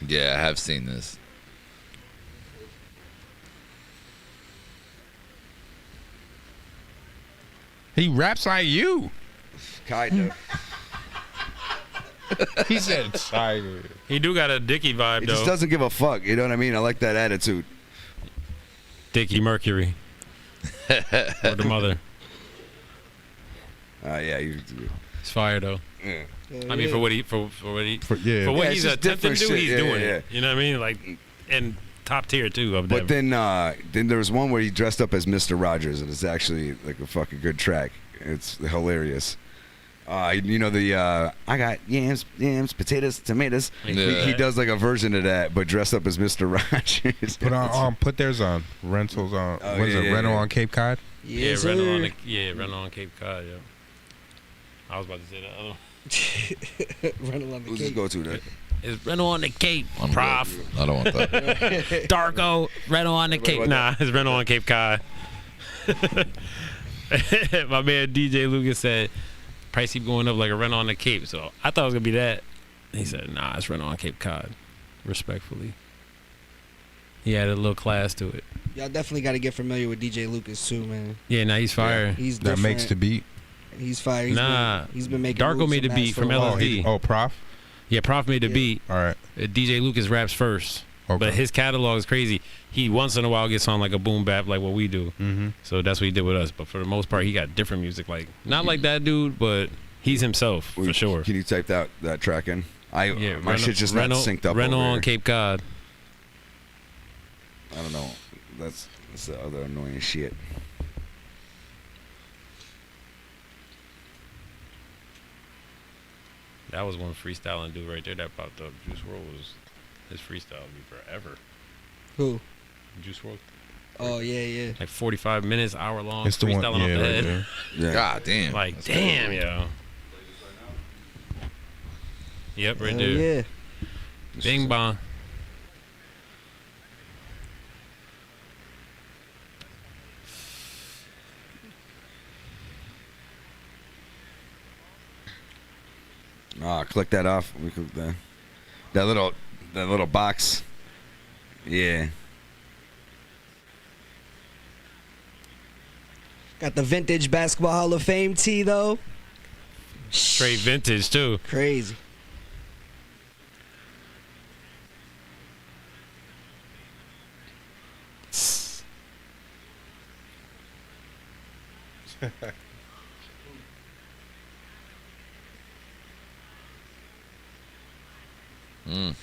Yeah, I have seen this. He raps like you. Kind of. He said tiger. He do got a Dickie vibe He though. just doesn't give a fuck. You know what I mean? I like that attitude. Dickie Mercury. Or the mother. Yeah, It's fire though. Yeah. I mean, for what he's it's attempting to do, shit. he's Yeah, doing yeah, it. You know what I mean? Like, and top tier too. Of But them. then there was one where he dressed up as Mr. Rogers, and it's actually like a fucking good track. It's hilarious. You know I got yams, potatoes, tomatoes. Yeah. He does like a version of that, but dressed up as Mr. Rogers. Put theirs on. Rentals on. Oh, What is it? Rental on Cape Cod. Yeah, rental on Cape Cod. Yeah. I was about to say that other one. Rental on the Who's Cape. his go-to then? It's rental on the Cape, I'm Prof. good. I don't want that. Darko, rental on the Cape. Nah, it's rental on Cape Cod. My man DJ Lucas said, price keep going up like a rental on the Cape. So I thought it was going to be that. He said, nah, it's rental on Cape Cod. Respectfully. He had a little class to it. Y'all definitely got to get familiar with DJ Lucas too, man. Yeah, nah, he's fire. He's That makes the beat. He's fire. He's been making Darko moves made the on beat that from for a while. LSD. Prof. Yeah, Prof made the beat. All right. DJ Lucas raps first. Okay. But his catalog is crazy. He once in a while gets on like a boom bap like what we do. Mm-hmm. So that's what he did with us. But for the most part, he got different music. Like not like that dude, but he's himself for sure. Can you type that track in? My shit's just not synced up. Rental over on here. Cape Cod. I don't know. That's the other annoying shit. That was one freestyling dude right there that popped up. Juice WRLD was his freestyle would be forever. Who? Juice WRLD. Oh yeah. Like 45 minutes, hour long. It's the one. freestyling off the Yeah, right head. there. Yeah. God damn. Like That's damn, cool. yo. Yep, right Hell there. yeah. Bing bong. Click that off. We click that little box. Yeah. Got the vintage basketball Hall of Fame tee though. Straight vintage too. Crazy. Mm.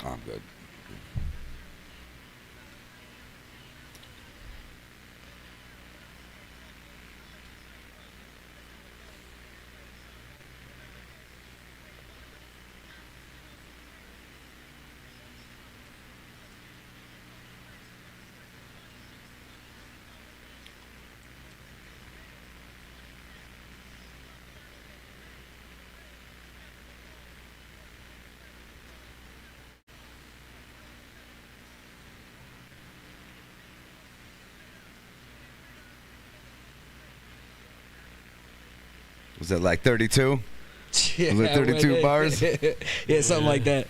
I'm good. Was it like 32? Yeah, Was it 32 bars? Yeah, something like that.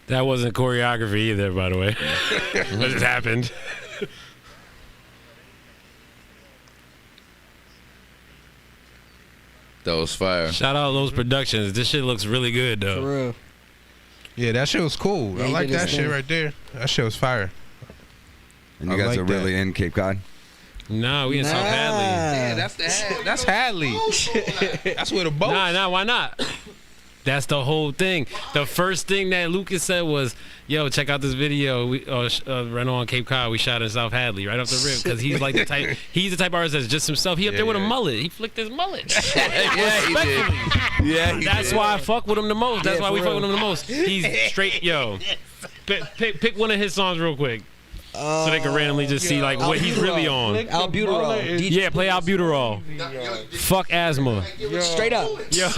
That wasn't choreography either, by the way. That just happened. That was fire. Shout out those productions. This shit looks really good, though. For real. Yeah, that shit was cool. Yeah, I he like did his that shit thing. right there. That shit was fire. And you I guys like are really that. in Cape Cod? Nah, we in South Hadley. Yeah, that's Hadley. That's where the boat. Nah, why not? That's the whole thing. The first thing that Lucas said was, "Yo, check out this video. We ran on Cape Cod. We shot in South Hadley, right off the rip." Because he's like the type. He's the type of artist that's just himself. He up there with a mullet. He flicked his mullet. Yeah, he did. Yeah, he That's did. why I fuck with him the most. That's Yeah, why for we fuck real. with him the most. He's straight, yo. Pick one of his songs real quick, so they can randomly just see like what he's really on. Albuterol. Yeah, play Albuterol. Fuck asthma. Straight up. Yo.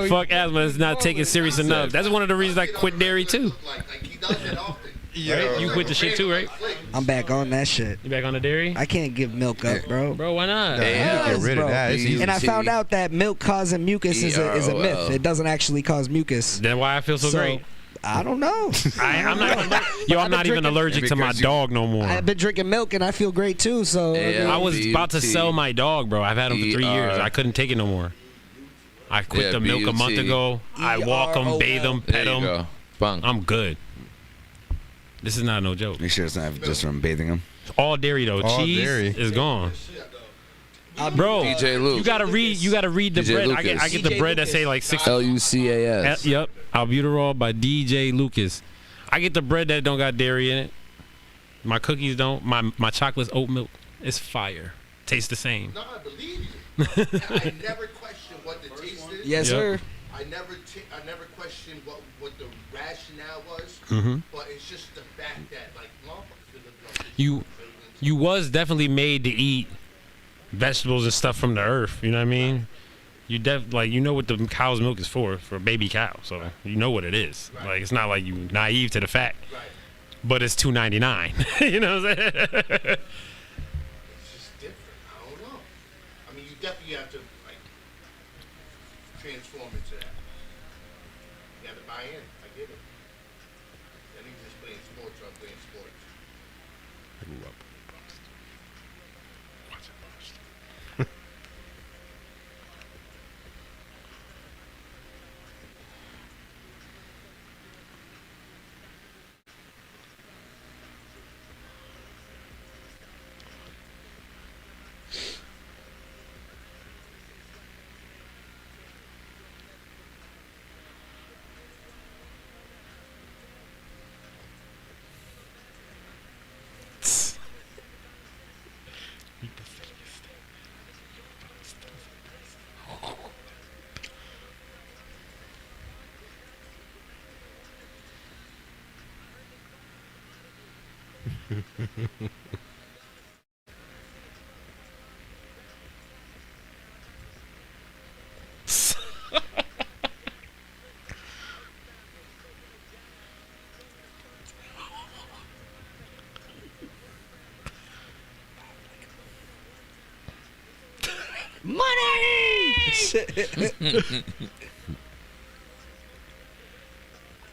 Fuck asthma is not taken serious enough. That's one of the reasons I quit dairy too. Like he does that often. Right? You quit the shit too, right? I'm back on that shit. You back on the dairy? I can't give milk up, bro. Bro, why not? Yeah, Get rid of bro. that. It's easy. And I found out that milk causing mucus is a myth. It doesn't actually cause mucus. Then why I feel so great? I don't know. I'm not. Yo, I'm not even allergic to my dog no more. I've been drinking milk and I feel great too. So Yeah. I was about to sell my dog, bro. I've had him for 3 years. I couldn't take it no more. I quit Yeah, the milk a month BUT. ago. I walk him, bathe him, pet There you him. go. Bang. I'm good. This is not no joke. You sure it's not just from bathing them? All dairy though. All Cheese dairy. is gone. Bro, DJ Luke. you gotta read. You gotta read the DJ bread. Lucas. I get the bread that say like 6. Lucas. Yep, Albuterol by DJ Lucas. I get the bread that don't got dairy in it. My cookies don't. My chocolate's oat milk. It's fire. Tastes the same. No, I believe you. I never question what the taste is. yes, Yep. sir. I never questioned what the rationale was. Mhm. But it's just the fact that like motherfuckers. You was definitely made to eat vegetables and stuff from the earth. You know what I mean? You you know what the cow's milk is for a baby cow. So you know what it is. Right. Like it's not like you naive to the fact. Right. But it's $2.99. You know what I'm saying? It's just different. I don't know. I mean, you definitely have to like transform into that. You have to buy in. I get it. Then you just playing sports. I'm playing sports.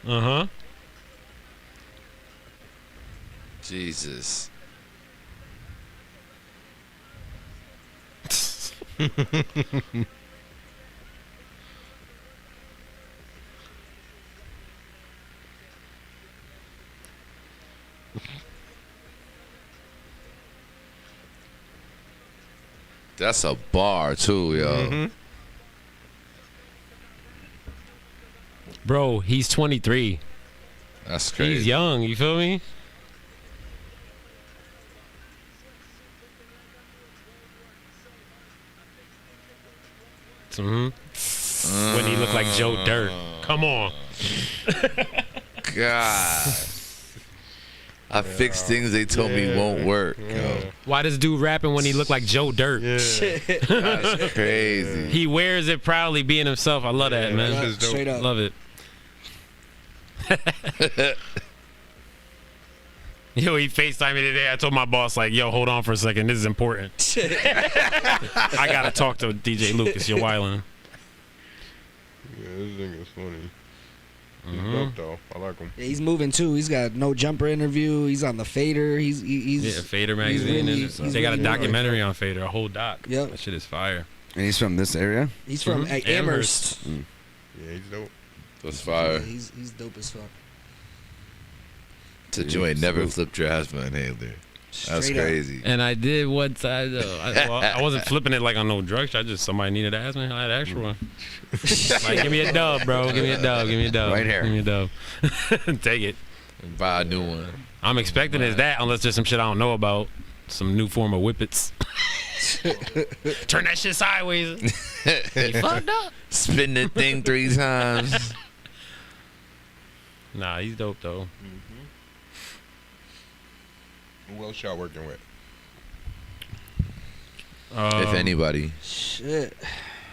Uh-huh. Jesus. That's a bar too, yo. Mm-hmm. Bro, he's 23. That's crazy. He's young. You feel me? When he looked like Joe Dirt. Come on. God. I fixed things they told me won't work. Yo. Why this dude rapping when he looked like Joe Dirt? That's crazy. He wears it proudly, being himself. I love that, man. That's dope. Straight up. Love it. Yo, he FaceTimed me today. I told my boss, like, yo, hold on for a second. This is important. I got to talk to DJ Lucas. You're wildin'. Yeah, this thing is funny. He's dope, though. I like him. Yeah, he's moving too. He's got No Jumper interview. He's on the Fader. He's Fader magazine. really- and he's they got a really documentary on Fader, a whole doc. Yep. That shit is fire. And he's from this area? He's from Amherst. Yeah, he's dope. That's fire. Yeah, he's dope as fuck. Said you ain't never flipped your ass behind Haley. That's Straight up. crazy. And I did one time, though. I wasn't flipping it like on no drug shit. I just, somebody needed to ask me. I had an extra one. Like, give me a dub, bro. Give me a dub. Give me a dub. Right here. Give me a dub. Take it. And buy a new one. I'm expecting it's that, unless there's some shit I don't know about. Some new form of whippets. Turn that shit sideways. You fucked up. Spin the thing 3 times. Nah, he's dope, though. Who else y'all working with? If anybody. Shit.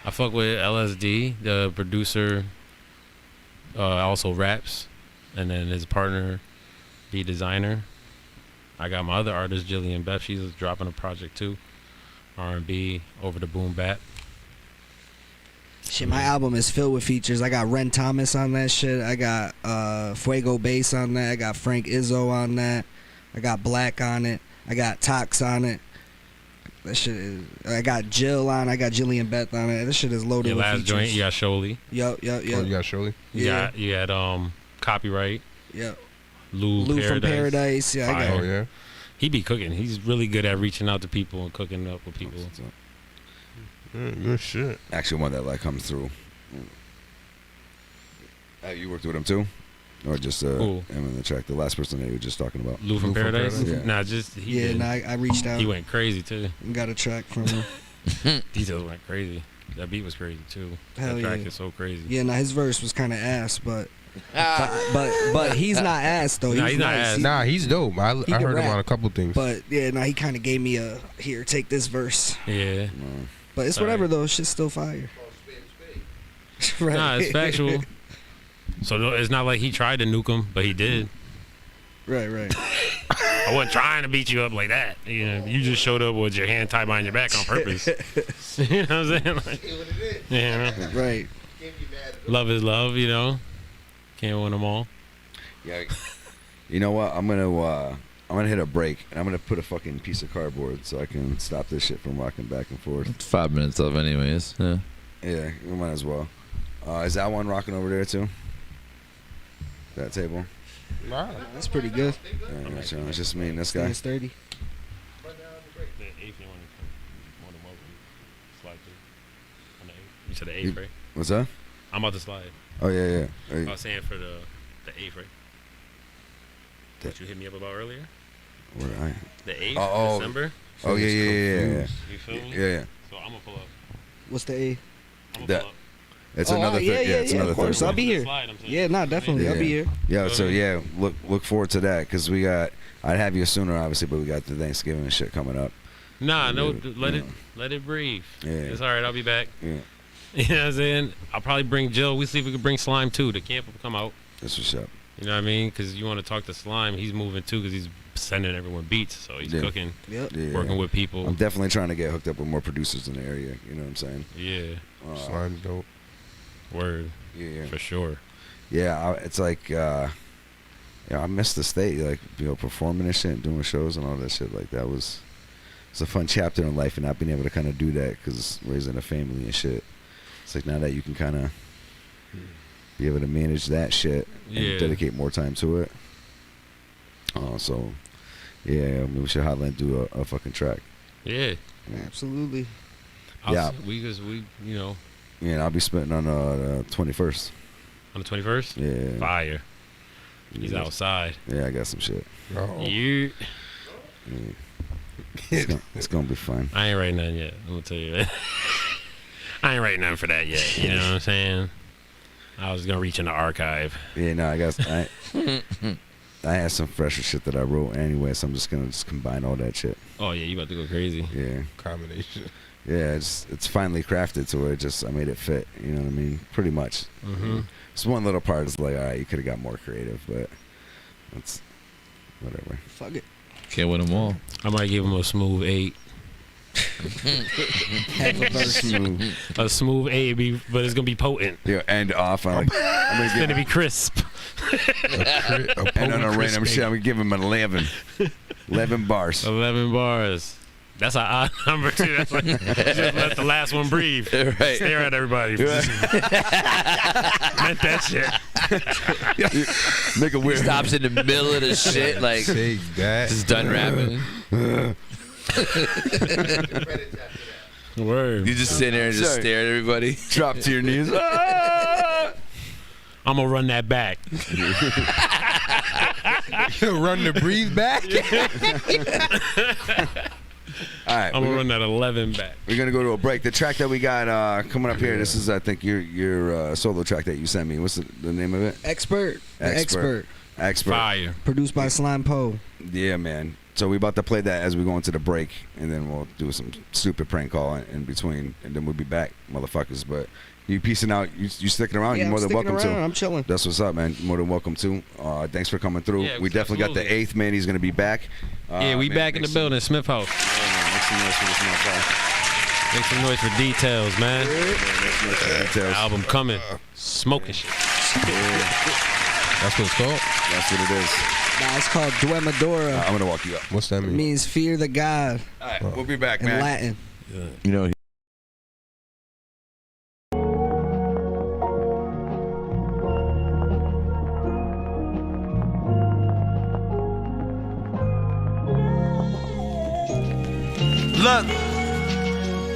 I fuck with LSD, the producer. Also raps, and then his partner, the designer. I got my other artist, Jillian Beth. She's dropping a project too, R&B over the boom bap. Shit, my album is filled with features. I got Ren Thomas on that shit. I got Fuego Bass on that. I got Frank Izzo on that. I got Black on it. I got Tox on it. That shit is. I got Jill on. I got Jillian Beth on it. This shit is loaded Your with last features. joint, you got Sholey. Yup. Oh, you got Shirley? You had Copyright. Yep. Lou Lou from Paradise. Yeah, I got. Fire. Oh, yeah? He be cooking. He's really good at reaching out to people and cooking up with people. Good shit. Actually, one that like comes through. You worked with him too, or just him in the track? The last person that you were just talking about. Lou from Paradise. Yeah. Nah, just he. Yeah, did. nah, I reached out. He went crazy too. Got a track from him. Details went crazy. That beat was crazy too. Hell that track yeah. is so crazy. Yeah, nah, his verse was kind of ass, but he's not ass though. Nah, he's not ass. Nah, he's dope. I can heard him rap. on a couple things. But yeah, nah, he kind of gave me a here, take this verse. Yeah. But it's whatever though. Shit's still fire. Right. Nah, it's factual. So it's not like he tried to nuke him, but he did. Right. I wasn't trying to beat you up like that. You know, you just showed up with your hand tied behind your back on purpose. You know what I'm saying? Like, yeah. Right. Love is love. You know, can't win them all. Yeah. You know what? I'm gonna hit a break, and I'm gonna put a fucking piece of cardboard so I can stop this shit from rocking back and forth. It's 5 minutes of anyways. Yeah. Yeah, we might as well. Is that one rocking over there too? That table? Nah. That's pretty good. Yeah, so it's just me and this guy. It's 30. You said the eighth, right? What's that? I'm about to slide. Oh yeah. I was saying for the eighth, right? That you hit me up about earlier. Where I? The 8th Oh. December. Oh yeah. You feel me? Yeah. So I'm gonna pull up. What's the A? I'm That- pull up. It's Oh, another. yeah, it's another of course. thing. I'll be here. Slide, I'm saying. Yeah, nah, definitely. I'll be here. Yeah. So yeah, look forward to that because we got. I'd have you sooner, obviously, but we got the Thanksgiving and shit coming up. Nah, no, Yeah. let it breathe. Yeah. It's all right. I'll be back. Yeah. You know what I'm saying? I'll probably bring Jill. We see if we can bring Slime too. The camp will come out. That's what's up. You know what I mean? Because you want to talk to Slime. He's moving too because he's sending everyone beats. So he's cooking, Yep. Yeah. working with people. I'm definitely trying to get hooked up with more producers in the area. You know what I'm saying? Yeah. Slime's dope. Word. Yeah. For sure. Yeah. It's like, I miss the state. Like, performing and shit, and doing shows and all that shit. Like that was. It's a fun chapter in life, and not being able to kind of do that because raising a family and shit. It's like now that you can kind of be able to manage that shit and dedicate more time to it. So, yeah, we should holla and do a fucking track. Yeah. Absolutely. Yeah. We, you know, Yeah, I'll be spitting on the 21st. on the 21st. Yeah. Fire. He's Yeah. outside. Yeah, I got some shit. You. It's gonna be fun. I ain't writing nothing yet. I'm gonna tell you that. I ain't writing nothing for that yet. You know what I'm saying? I was gonna reach in the archive. Yeah, no, I had some fresher shit that I wrote anyway, so I'm just gonna combine all that shit. Oh yeah, you about to go crazy. Yeah. Combination. Yeah, it's finally crafted to where I made it fit. You know what I mean? Pretty much. Mm-hmm. It's one little part is like, all right, you could have got more creative, but that's whatever. Fuck it. Can't win them all. I might give him a smooth 8. Have a verse. Smooth. A smooth 8, but it's gonna be potent. Yeah, end off. I'm It's gonna gonna be crisp. and on a random shit, I'm gonna give him an 11. 11 bars. 11 bars. That's an odd number too. That's like just let the last one breathe. Right. Stare at everybody. Meant that shit. Make a weird. Stops in the middle of the shit, like Take that. just done rapping. Word. You just sit there and just Sorry. stare at everybody. Drop to your knees. I'm gonna run that back. Run the breathe back. All right, I'm gonna run that 11 back. we're gonna go to a break. The track that we got coming up here. This is, I think, your solo track that you sent me. What's the name of it? Expert. The Expert. Expert. Fire. Produced by Slime Poe. Yeah, man. So we about to play that as we go into the break, and then we'll do some stupid prank call in between, and then we'll be back, motherfuckers. But you peacing out? You sticking around? Yeah, You're more I'm than sticking welcome around. to. I'm chilling. That's what's up, man. More than welcome to. Thanks for coming through. Yeah, we definitely got the absolutely. 8th man. He's gonna be back. Yeah, we man, back in the make building, Smith House. Make some noise for this motherfucker. Make some noise for Dtayls, man. Make some noise for Dtayls. Album coming. Smoking shit. That's what it's called. That's what it is. Nah, it's called Dwemadora. I'm gonna walk you up. What's that It mean? means fear the God All right, we'll be back, in man. Latin. You know, Look,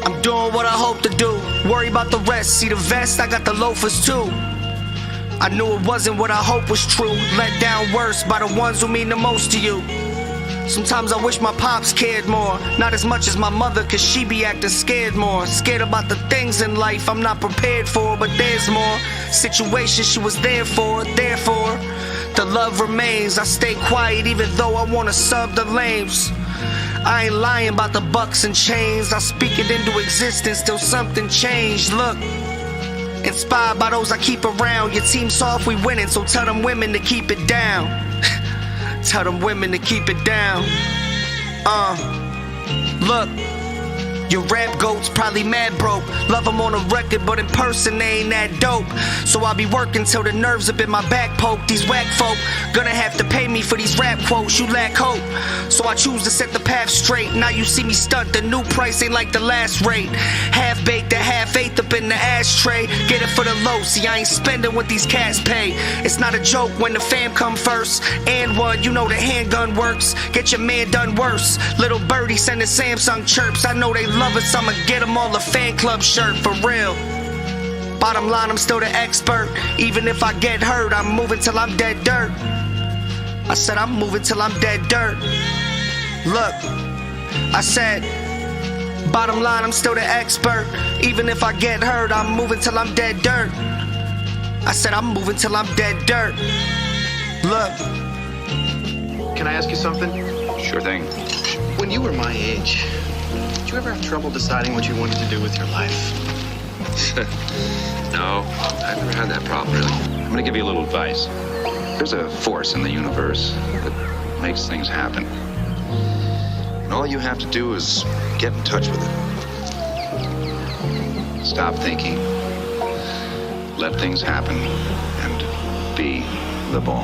I'm doing what I hope to do. Worry about the rest. See the vest, I got the loafers too. I knew it wasn't what I hoped was true. Let down worse by the ones who mean the most to you. Sometimes I wish my pops cared more. Not as much as my mother, cause she be acting scared more. Scared about the things in life I'm not prepared for, but there's more. Situations she was there for, therefore the love remains. I stay quiet even though I wanna sub the lames. I ain't lying about the bucks and chains. I speak it into existence till something changed. Look, inspired by those I keep around. Your team soft, we winning, so tell them women to keep it down. Tell them women to keep it down. Look, your rap goats probably mad broke. Love them on a record, but in person they ain't that dope. So I'll be working till the nerves up in my back poke. These whack folk gonna have to pay me for these rap quotes. You lack hope, so I choose to set the path straight. Now you see me stunt, the new price ain't like the last rate. Half baked to half eighth up in the ashtray. Get it for the low, see I ain't spending what these cats pay. It's not a joke when the fam come first. And one, you know the handgun works. Get your man done worse. Little birdie sending Samsung chirps. I know they love us, I'ma get them all a fan club shirt for real. Bottom line, I'm still the expert. Even if I get hurt, I'm moving till I'm dead dirt. I said I'm moving till I'm dead dirt. Look, I said, bottom line, I'm still the expert. Even if I get hurt, I'm moving till I'm dead dirt. I said I'm moving till I'm dead dirt. Look. Can I ask you something? Sure thing. When you were my age, did you ever have trouble deciding what you wanted to do with your life? No, I've never had that problem, really. I'm going to give you a little advice. There's a force in the universe that makes things happen. And all you have to do is get in touch with it. Stop thinking. Let things happen. And be the ball.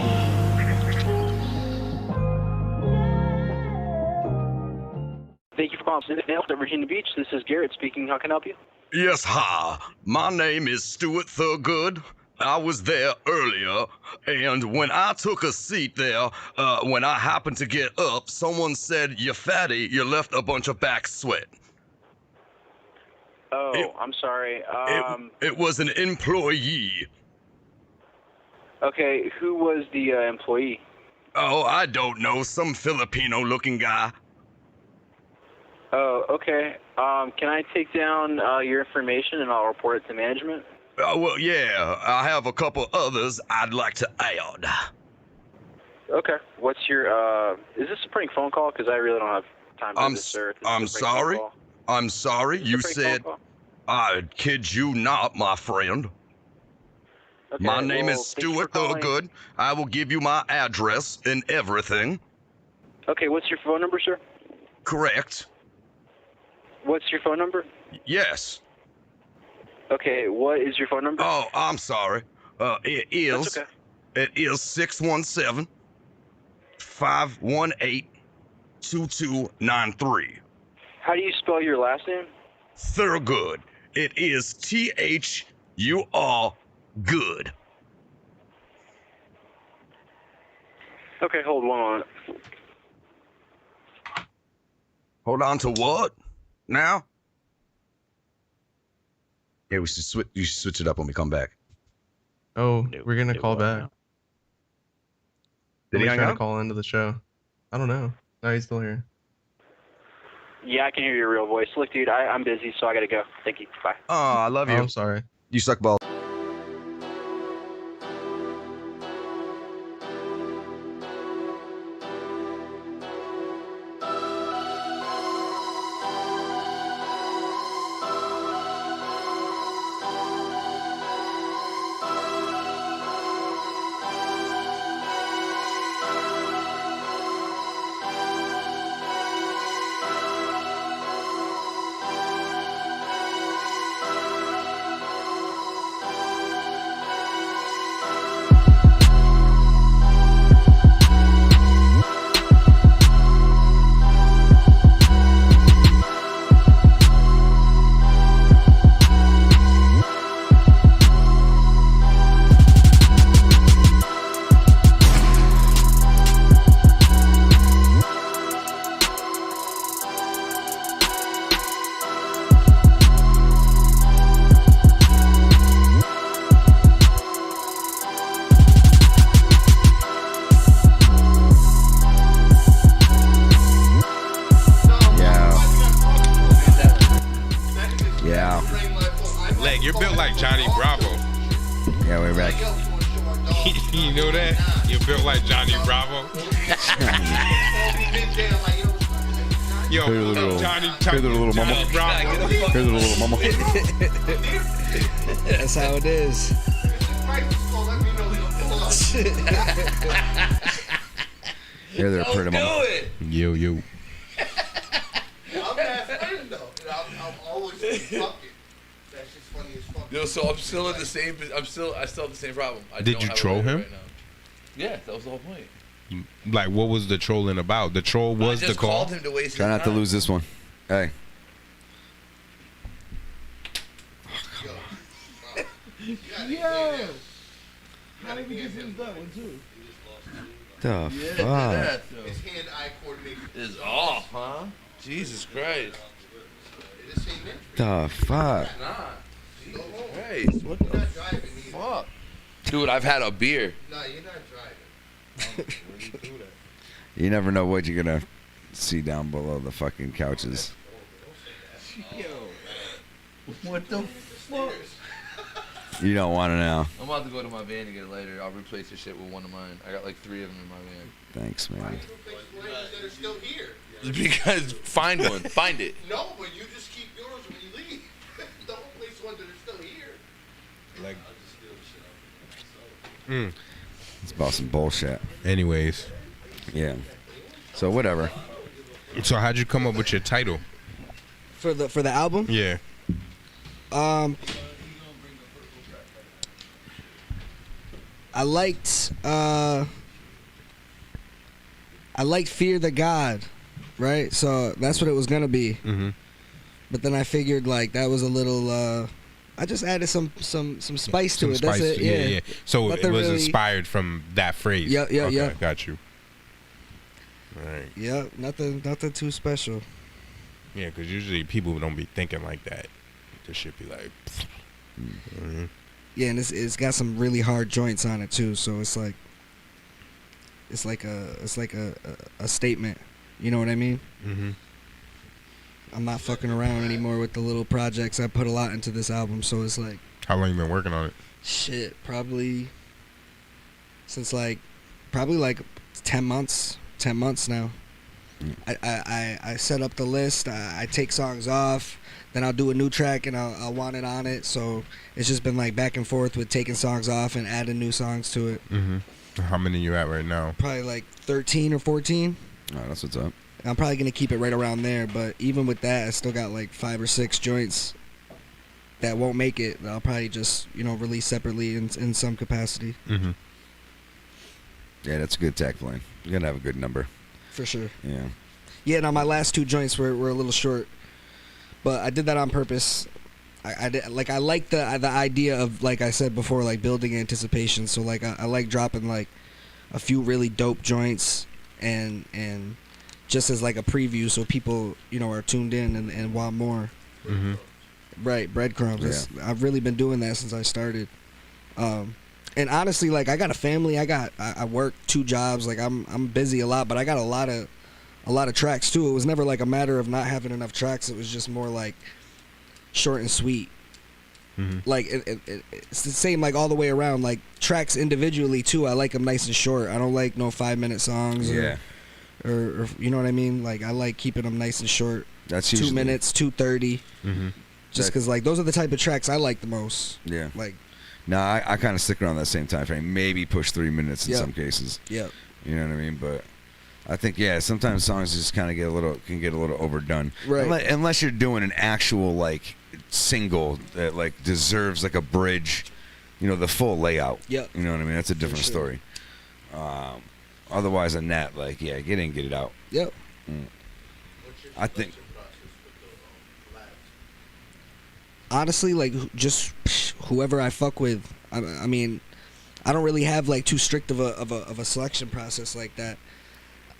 Thank you for calling Citadel to Virginia Beach. This is Garrett speaking. How can I help you? Yes, hi. My name is Stuart Thurgood. I was there earlier, and when I took a seat there, when I happened to get up, someone said, "You fatty, you left a bunch of back sweat." Oh, I'm sorry. It was an employee. Okay, who was the employee? Oh, I don't know. Some Filipino-looking guy. Oh, okay. Can I take down your information and I'll report it to management? Well, yeah. I have a couple others I'd like to add. Okay. What's your, is this a prank phone call? Because I really don't have time for this, sir. I'm sorry. I'm sorry. You said, I kid you not, my friend. Okay, My name well, is Stuart Thurgood. I will give you my address and everything. Okay, what's your phone number, sir? Correct. What's your phone number? Yes. Okay, what is your phone number? Oh, I'm sorry. It is. That's okay. It is 617-518-2293. How do you spell your last name? Thurgood. It is THUR good. Okay, hold 1 moment. Hold on to what? Now? Yeah, we should switch. You should switch it up when we come back. Oh, we're gonna call back. Did he hang trying up? to call into the show? I don't know. No, he's still here. Yeah, I can hear your real voice. Look, dude, I'm busy, so I gotta go. Thank you. Bye. Oh, I love you. I'm sorry. You suck balls. Leg, you're built like Johnny Bravo. Yeah, we're back. You know that? You're built like Johnny Bravo. Yo, Hey, little, Johnny, hey, little mama. Johnny Bravo. Hey, little mama. That's how it is. Hey there, pretty mama. Yo, yo. I'm that friend though. I'm always fucking. That's just funny as fuck. Yo, so I'm still in the same. I still have the same problem. I Did don't you have a troll lighter him? Right now. Yeah, that was the whole point. Like, what was the trolling about? The troll was I the just call. called him to waste Try his not to time. lose this one. Hey. Yo! How did we just lose that one too? The That, fuck? though, His hand-eye coordination is off, huh? Jesus Christ. The fuck? Nah. Jesus Christ. What the fuck? Dude, I've had a beer. No, you're not driving. You never know what you're gonna see down below the fucking couches. Yo. What the fuck? You don't want to know. I'm about to go to my van to get a lighter. I'll replace this shit with one of mine. I got like 3 of them in my van. Thanks, man. That are still here. Because find one. Find it. No, but you just keep yours when you leave. Don't replace ones that are still here. Like, It's about some bullshit. anyways, Yeah. So whatever. so how'd you come up with your title? For the album? Yeah. I liked Fear the God, right? So that's what it was gonna be. Mm-hmm. But then I figured like that was a little. I just added some spice to Some it. spice. That's it. Yeah. So it Nothing was really- inspired from that phrase. Yeah, yeah, okay, yeah. Got you. All right. Yep. Nothing too special. Yeah, because usually people don't be thinking like that. This should be like. Yeah, and it's got some really hard joints on it too. So it's like a statement. You know what I mean? Mm-hmm. I'm not fucking around anymore with the little projects. I put a lot into this album, so it's like. How long you been working on it? Shit, probably since probably 10 months. 10 months now. I set up the list. I take songs off, then I'll do a new track and I'll want it on it. So it's just been like back and forth with taking songs off and adding new songs to it. Mm-hmm. How many you at right now? Probably like 13 or 14. Oh, that's what's up. I'm probably gonna keep it right around there, but even with that, I still got like 5 or 6 joints that won't make it. I'll probably just release separately in some capacity. Mm-hmm. Yeah, that's a good tag plan. You're gonna have a good number. For sure. Yeah. Yeah, no, my last 2 joints were a little short, but I did that on purpose. I like the idea of, like I said before, like building anticipation. So like I like dropping like a few really dope joints and just as like a preview, so people are tuned in and want more. Mm-hmm. Right, breadcrumbs. Yeah. I've really been doing that since I started. And honestly, like I got a family. I work 2 jobs. Like I'm busy a lot, but I got a lot of tracks too. It was never like a matter of not having enough tracks. It was just more like short and sweet. Mm-hmm. Like it's the same like all the way around. Like tracks individually too. I like them nice and short. I don't like no 5-minute songs. Yeah. Or you know what I mean? Like I like keeping them nice and short. That's 2 usually, minutes, 2:30. Mm-hmm. Just because like those are the type of tracks I like the most. Yeah. Like. No, I kind of stick around that same time frame. Maybe push 3 minutes in some cases. Yeah. You know what I mean? But I think sometimes songs just kind of can get a little overdone. Right. Unless you're doing an actual like single that like deserves like a bridge, the full layout. Yep. You know what I mean? That's a different story. Otherwise than that, like get in, get it out. Yep. I think. Honestly, like just whoever I fuck with. I mean, I don't really have like too strict of a selection process like that.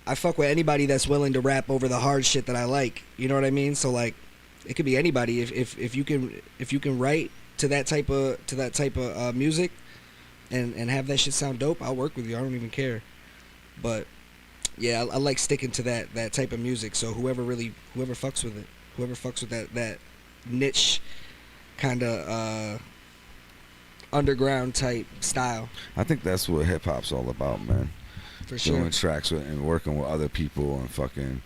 I fuck with anybody that's willing to rap over the hard shit that I like. You know what I mean? So like, it could be anybody. If you can write to that type of music, and have that shit sound dope, I'll work with you. I don't even care. But yeah, I like sticking to that type of music. So whoever fucks with it, whoever fucks with that niche kind of underground type style. I think that's what hip hop's all about, man. For sure. Doing tracks with and working with other people and fucking.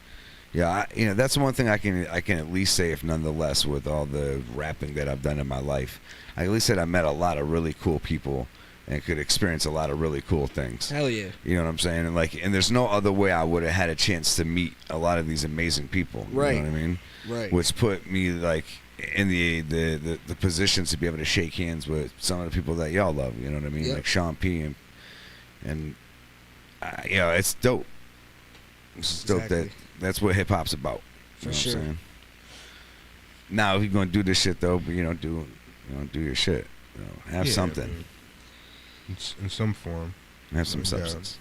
Yeah, that's one thing I can at least say, if none the less, with all the rapping that I've done in my life. I at least said I met a lot of really cool people and could experience a lot of really cool things. Hell yeah. You know what I'm saying? And there's no other way I would have had a chance to meet a lot of these amazing people. Right. You know what I mean? Right. Which put me like in the positions to be able to shake hands with some of the people that y'all love. You know what I mean? Yep. Like Sean P. and it's dope. It's dope that's what hip hop's about. For you know sure. What I'm saying? Now, if you're gonna do this shit though, but do your shit. Have something. In some form. Have some substance.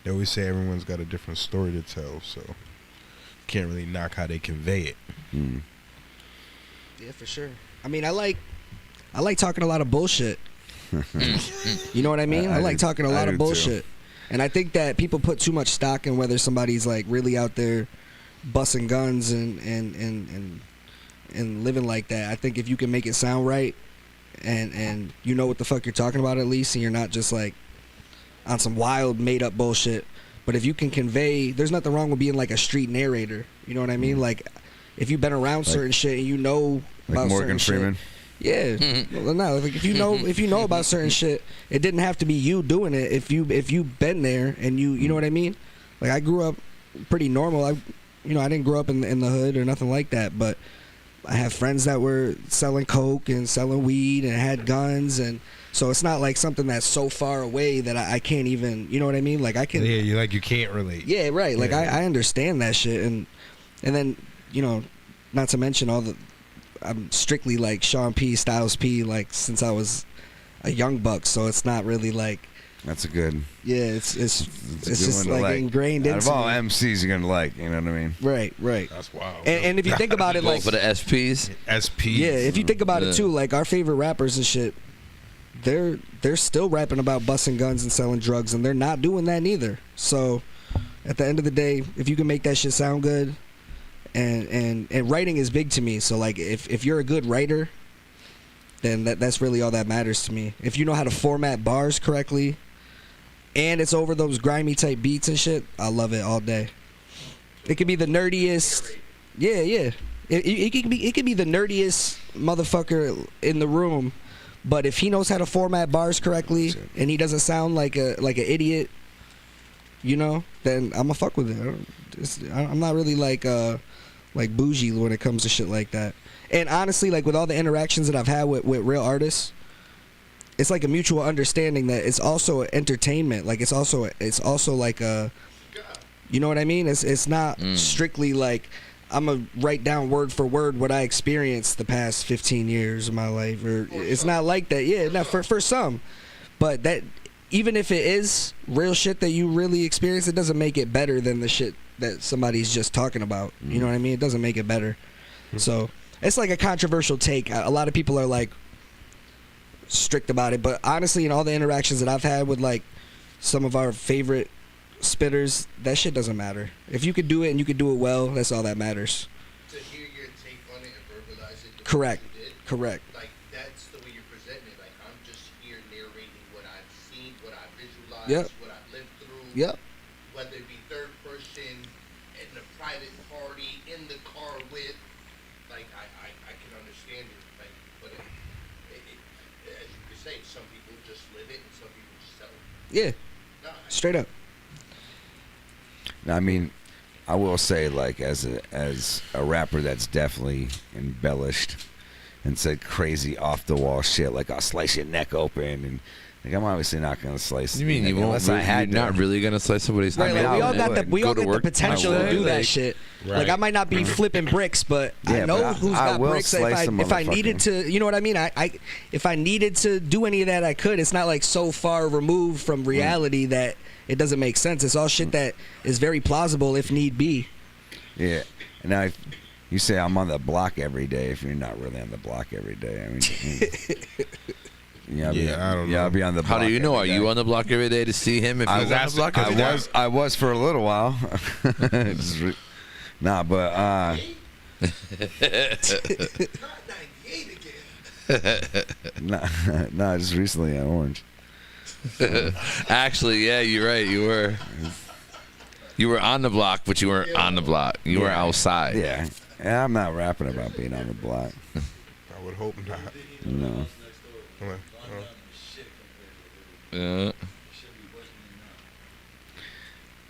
They always say everyone's got a different story to tell, so can't really knock how they convey it. Mm. Yeah, for sure. I mean, I like talking a lot of bullshit. You know what I mean? I like talking a lot of bullshit. Too. And I think that people put too much stock in whether somebody's like really out there busting guns and living like that. I think if you can make it sound right and you know what the fuck you're talking about at least, and you're not just like on some wild made up bullshit. But if you can convey, there's nothing wrong with being like a street narrator. You know what I mean? Like if you've been around certain shit and you know like about Morgan certain Freeman. Shit. Yeah, well, no. Like if you know about certain shit, it didn't have to be you doing it. If you've been there and you know what I mean. Like I grew up pretty normal. I didn't grow up in the hood or nothing like that. But I have friends that were selling coke and selling weed and had guns, and so it's not like something that's so far away that I can't even. You know what I mean? Like I can. Yeah, you can't relate. Yeah, right. Like yeah. I understand that shit, and then not to mention all the. I'm strictly like Sean P, Styles P, like since I was a young buck, so it's not really like That's a good. Yeah, it's a just good one to like ingrained Out into of all me. MCs, you're gonna like. You know what I mean? Right. That's wild. And if you think about it, Go like for the SPs. yeah, if you think about it too, like our favorite rappers and shit, they're still rapping about busting guns and selling drugs, and they're not doing that neither. So at the end of the day, if you can make that shit sound good, and writing is big to me. So like if you're a good writer, then that's really all that matters to me. If you know how to format bars correctly, and it's over those grimy type beats and shit, I love it all day. It could be the nerdiest. Yeah. It could be the nerdiest motherfucker in the room, but if he knows how to format bars correctly and he doesn't sound like an idiot, you know, then I'ma fuck with it. I'm not really like bougie when it comes to shit like that. And honestly, like with all the interactions that I've had with real artists, it's like a mutual understanding that it's also entertainment. Like it's also like a, you know what I mean? It's not strictly like I'm gonna write down word for word what I experienced the past 15 years of my life, or it's not like that. Yeah, not for some, but that even if it is real shit that you really experienced, it doesn't make it better than the shit that somebody's just talking about. You know what I mean? It doesn't make it better. So it's like a controversial take. A lot of people are like strict about it, but honestly, in all the interactions that I've had with like some of our favorite spitters, that shit doesn't matter. If you could do it and you could do it well, that's all that matters. To hear your take on it and verbalize it. Correct. Correct. Like that's the way you're presenting it. Like I'm just here narrating what I've seen, what I've visualized, what I've lived through. Yep. Whether it be third person, in a private party, in the car with, like I can understand it. Like, but it as you could say, some people just live it and some people just sell it. Yeah. Straight up. I mean, I will say, like, as a rapper that's definitely embellished and said crazy off the wall shit, like I'll slice your neck open, and like I'm obviously not gonna slice. You mean you won't? unless I had you're not really gonna slice somebody's Right, neck? like we all got the potential to do that Like, shit. right. Like I might not be flipping bricks, but I know who's got bricks. If I needed to, you know what I mean. If I needed to do any of that, I could. It's not like so far removed from reality that it doesn't make sense. It's all shit that is very plausible if need be. Yeah. And now you say I'm on the block every day. If you're not really on the block every day, I mean. I don't know. I'll be on the block. How do you know? Are you on the block every day to see him? If I he's on the block every day? I was for a little while. Nah, but nah, just recently at Orange. Actually, yeah, you're right. You were on the block, but you weren't on the block. You were outside. Yeah, I'm not rapping about being on the block. I would hope not. No.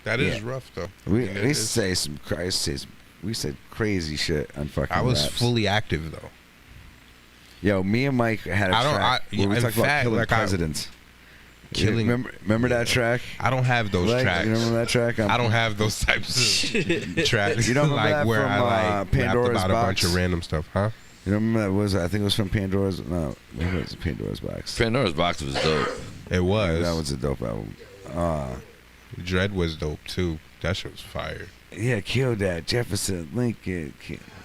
That is rough though. We say some we said crazy shit on fucking. I was raps. fully active though. Yo, me and Mike had a track where we in talked about fact, killing like presidents. Killing. Remember that track? I don't have those tracks. You remember that track? I don't have those types of tracks. You don't remember like that where from, I like Pandora's rapped about Box? a bunch of random stuff, huh? You remember that was? I think it was from Pandora's. No, maybe it was Pandora's Box. Pandora's Box was dope. It was. That was a dope album. Dread was dope too. That shit was fire. Yeah, kill that Jefferson Lincoln.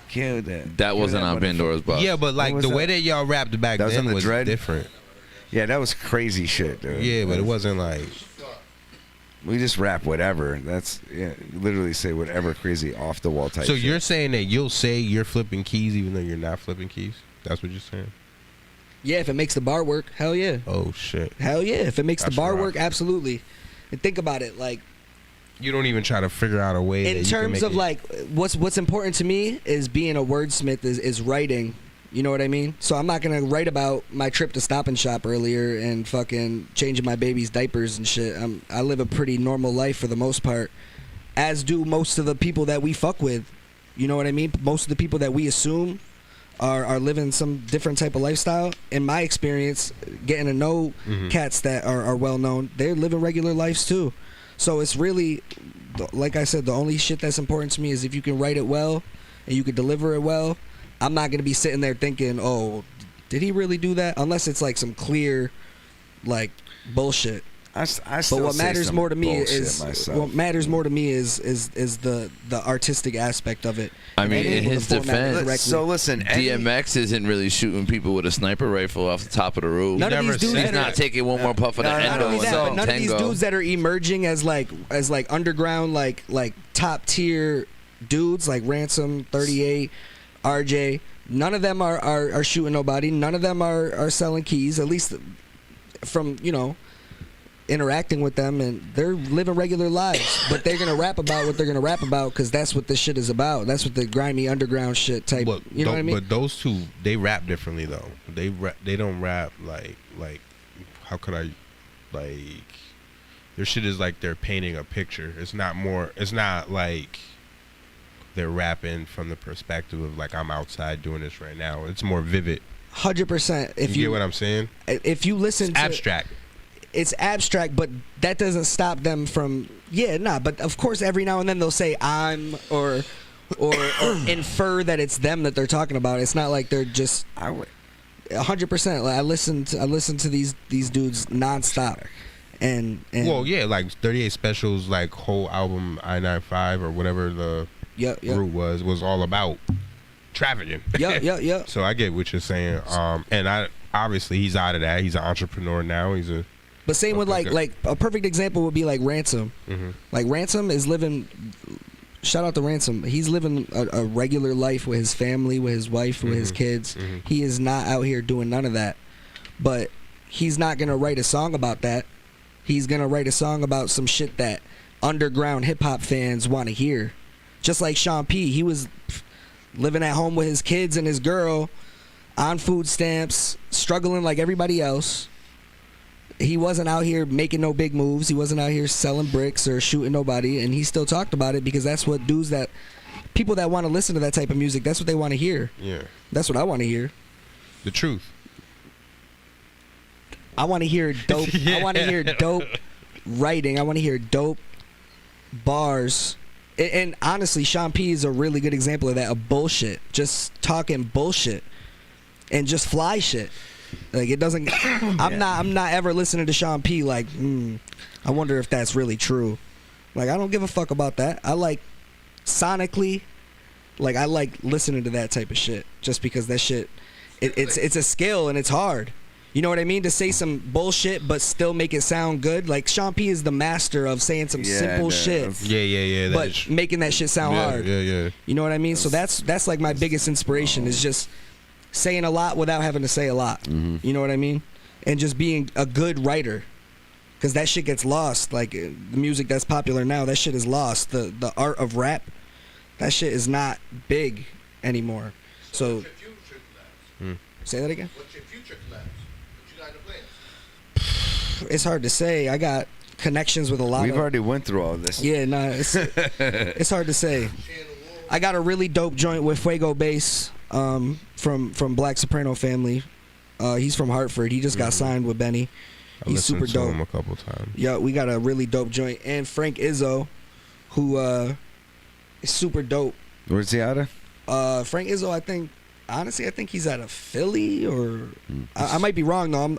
Kill that. That wasn't on Pandora's Box. Yeah, but like the way that y'all rapped back That was then on the was Dread? different. Yeah, that was crazy shit, dude. Yeah, but it wasn't like. We just rap whatever. That's literally say whatever crazy off the wall type. So shit. you're saying that you'll say you're flipping keys even though you're not flipping keys? That's what you're saying? Yeah, if it makes the bar work, hell yeah. Oh shit. Hell yeah, if it makes That's the bar rough. work, absolutely. And think about it, like You don't even try to figure out a way. in terms of like what's important to me is being a wordsmith is writing. You know what I mean? So I'm not gonna write about my trip to Stop and Shop earlier and fucking changing my baby's diapers and shit. I live a pretty normal life for the most part, as do most of the people that we fuck with. You know what I mean? Most of the people that we assume are living some different type of lifestyle. In my experience, getting to know cats that are well known, they're living regular lives too. So it's really, like I said, the only shit that's important to me is if you can write it well and you can deliver it well. I'm not gonna be sitting there thinking, oh, did he really do that? Unless it's like some clear, like, bullshit. I But still what say matters some more to me bullshit is myself. what matters more to me is the artistic aspect of it. I mean, And in able to his format it defense, correctly. So listen, DMX isn't really shooting people with a sniper rifle off the top of the roof. None of these dudes He's that not are- taking one more puff of the Not endo only and that, but none of these Tango. dudes that are emerging as like underground like top tier dudes like Ransom, 38, RJ. None of them are shooting nobody. None of them are selling keys. At least from interacting with them, and they're living regular lives. But they're gonna rap about what they're gonna rap about because that's what this shit is about. That's what the grimy underground shit type. You know what I mean? But those two, they rap differently though. They don't rap like how could I like their shit is like they're painting a picture. It's not like they're rapping from the perspective of like I'm outside doing this right now. It's more vivid. 100%. If you get what I'm saying? If you listen it's to abstract. It's abstract, but that doesn't stop them from but of course every now and then they'll say I'm or infer that it's them that they're talking about. It's not like they're just 100%. Like I listen to these dudes nonstop. And well, yeah, like 38 Special's like whole album I-95 or whatever the group was all about trafficking. Yeah. So I get what you're saying. And obviously he's out of that. He's an entrepreneur now. But same with like a perfect example would be like Ransom. Mm-hmm. Like Ransom is living. Shout out to Ransom. He's living a regular life with his family, with his wife, with his kids. Mm-hmm. He is not out here doing none of that. But he's not gonna write a song about that. He's gonna write a song about some shit that underground hip hop fans want to hear. Just like Sean P. He was living at home with his kids and his girl, on food stamps, struggling like everybody else. He wasn't out here making no big moves. He wasn't out here selling bricks or shooting nobody, and he still talked about it because that's what people that want to listen to that type of music, that's what they want to hear. Yeah. That's what I want to hear. The truth. I want to hear dope. I want to hear dope writing. I want to hear dope bars. And honestly, Sean P is a really good example of that, of bullshit. Just talking bullshit and just fly shit. Like it doesn't I'm not ever listening to Sean P like, I wonder if that's really true. Like I don't give a fuck about that. I like sonically, like I like listening to that type of shit just because that shit it's a skill and it's hard. You know what I mean? To say some bullshit but still make it sound good. Like Sean P is the master of saying some simple shit. Yeah. But making that shit sound hard. Yeah. You know what I mean? So that's like my biggest inspiration is just saying a lot without having to say a lot. Mm-hmm. You know what I mean? And just being a good writer. Because that shit gets lost. Like the music that's popular now, that shit is lost. The art of rap, that shit is not big anymore. So say that again? What's your future collabs? What you got in the plans? It's hard to say. I got connections with a lot We've already went through all this. Yeah, it's hard to say. I got a really dope joint with Fuego Bass from Black Soprano family. He's from Hartford. He just got signed with Benny. He's super dope. Him a couple times. Yeah, we got a really dope joint. And Frank Izzo, who is super dope. Where's he out of? Frank Izzo, I think he's out of Philly or I might be wrong though.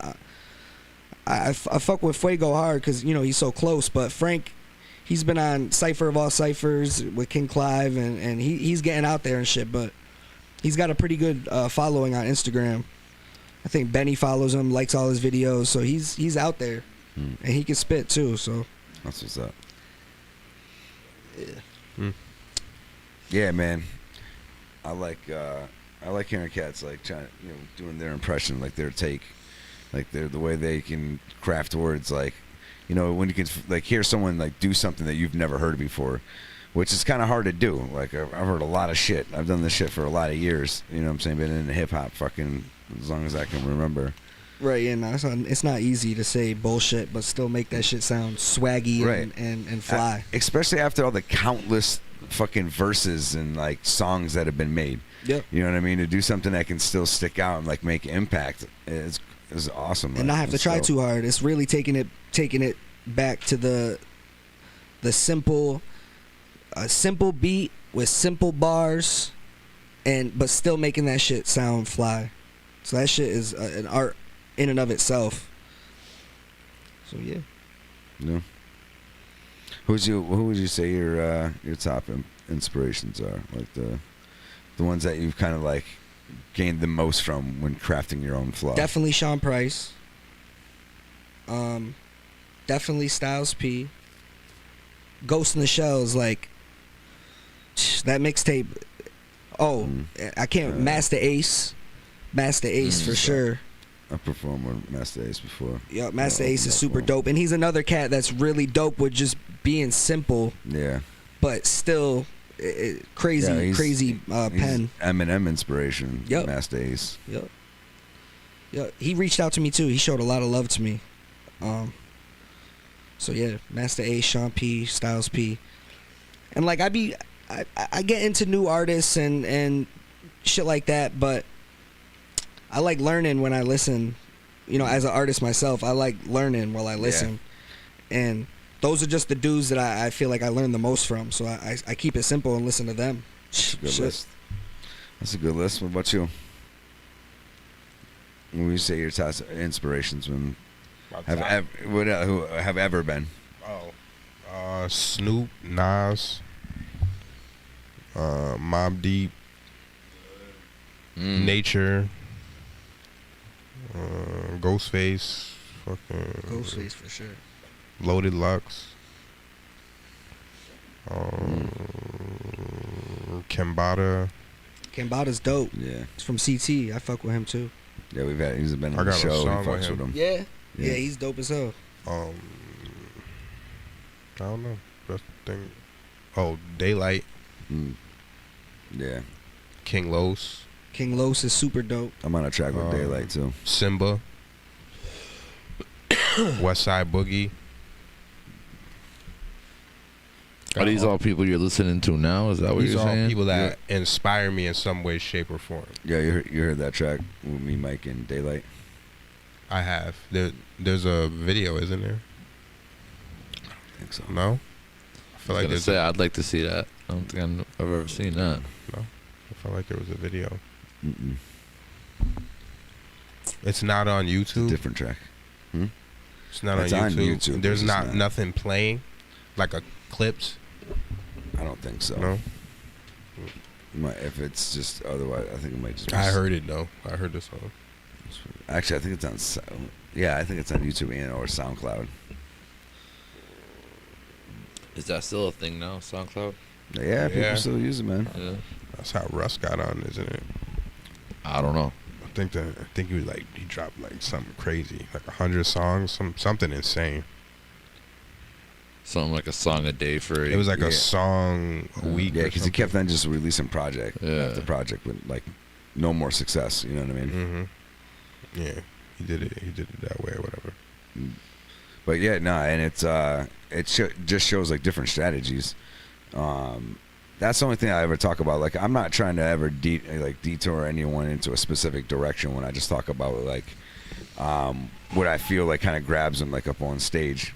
I fuck with Fuego hard because he's so close. But Frank, he's been on Cypher of all ciphers with King Clive and he's getting out there and shit. But he's got a pretty good following on Instagram. I think Benny follows him, likes all his videos, so he's out there and he can spit too. So that's what's up. Yeah. Yeah, man. I like hearing cats like trying, doing their impression, like their take, like the way they can craft words, like when you can like hear someone like do something that you've never heard before, which is kind of hard to do. Like I've heard a lot of shit. I've done this shit for a lot of years. You know what I'm saying? Been in hip hop fucking as long as I can remember. Right, yeah, no, it's not easy to say bullshit, but still make that shit sound swaggy and fly. Especially after all the countless fucking verses and like songs that have been made. Yep. You know what I mean? To do something that can still stick out and like make impact is awesome. And not have to try too hard. It's really taking it back to the simple beat with simple bars, but still making that shit sound fly. So that shit is an art in and of itself. So yeah. No. Who would you say your top inspirations are? Like the ones that you've kind of like gained the most from when crafting your own flow? Definitely Sean Price. Definitely Styles P. Ghost in the Shell's like that mixtape. Oh, I can't. Master Ace for sure. I performed with Master Ace before. Yeah, Master Ace is super dope, and he's another cat that's really dope with just being simple. Yeah. But still, crazy pen. Eminem inspiration. Yep. Master Ace. Yep. Yeah, he reached out to me too. He showed a lot of love to me. So yeah, Master Ace, Sean P, Styles P, and like I get into new artists and shit like that, but I like learning when I listen. You know, as an artist myself, I like learning while I listen. Yeah. And those are just the dudes that I feel like I learn the most from. So I keep it simple and listen to them. That's a good list. That's a good list. What about you? When you say your top inspirations, who have ever been? Snoop, Nas, Mobb Deep, Nature, Ghostface, Ghostface for sure. Loaded Lux, Kambada. Kambada's dope. Yeah, it's from CT. I fuck with him too. Yeah, he's been on the show. We fucks with him. Yeah, he's dope as hell. I don't know. That's the thing. Oh, Daylight. Yeah. King Los. King Los is super dope. I'm on a track with Daylight too. Simba. West Side Boogie. Are these all people you're listening to now? Is that what you're saying? These all people that inspire me in some way, shape, or form. Yeah, you heard that track with me, Mike, and Daylight? I have. There's a video, isn't there? I don't think so. No? I feel like I'd like to see that. I don't think I've ever seen that. No? I felt like there was a video. Mm-mm. It's not on YouTube? It's a different track. It's not on YouTube. There's nothing playing? Like a clips? I don't think so. No? If it's just otherwise, I think it might just be... I heard it, though. I heard the song. Actually, I think it's on... Yeah, I think it's on YouTube or SoundCloud. Is that still a thing now, SoundCloud? Yeah, people still use it, man. Yeah. That's how Russ got on, isn't it? I don't know. I think he was like, he dropped like something crazy, like 100 songs, something insane. Something like a song a day for... It was like a song a week. Yeah, because he kept on just releasing project after project with like no more success. You know what I mean? Mm-hmm. Yeah, he did it that way or whatever. But yeah, and it's just shows like different strategies. That's the only thing I ever talk about. Like, I'm not trying to ever detour anyone into a specific direction when I just talk about like what I feel like kind of grabs them like up on stage.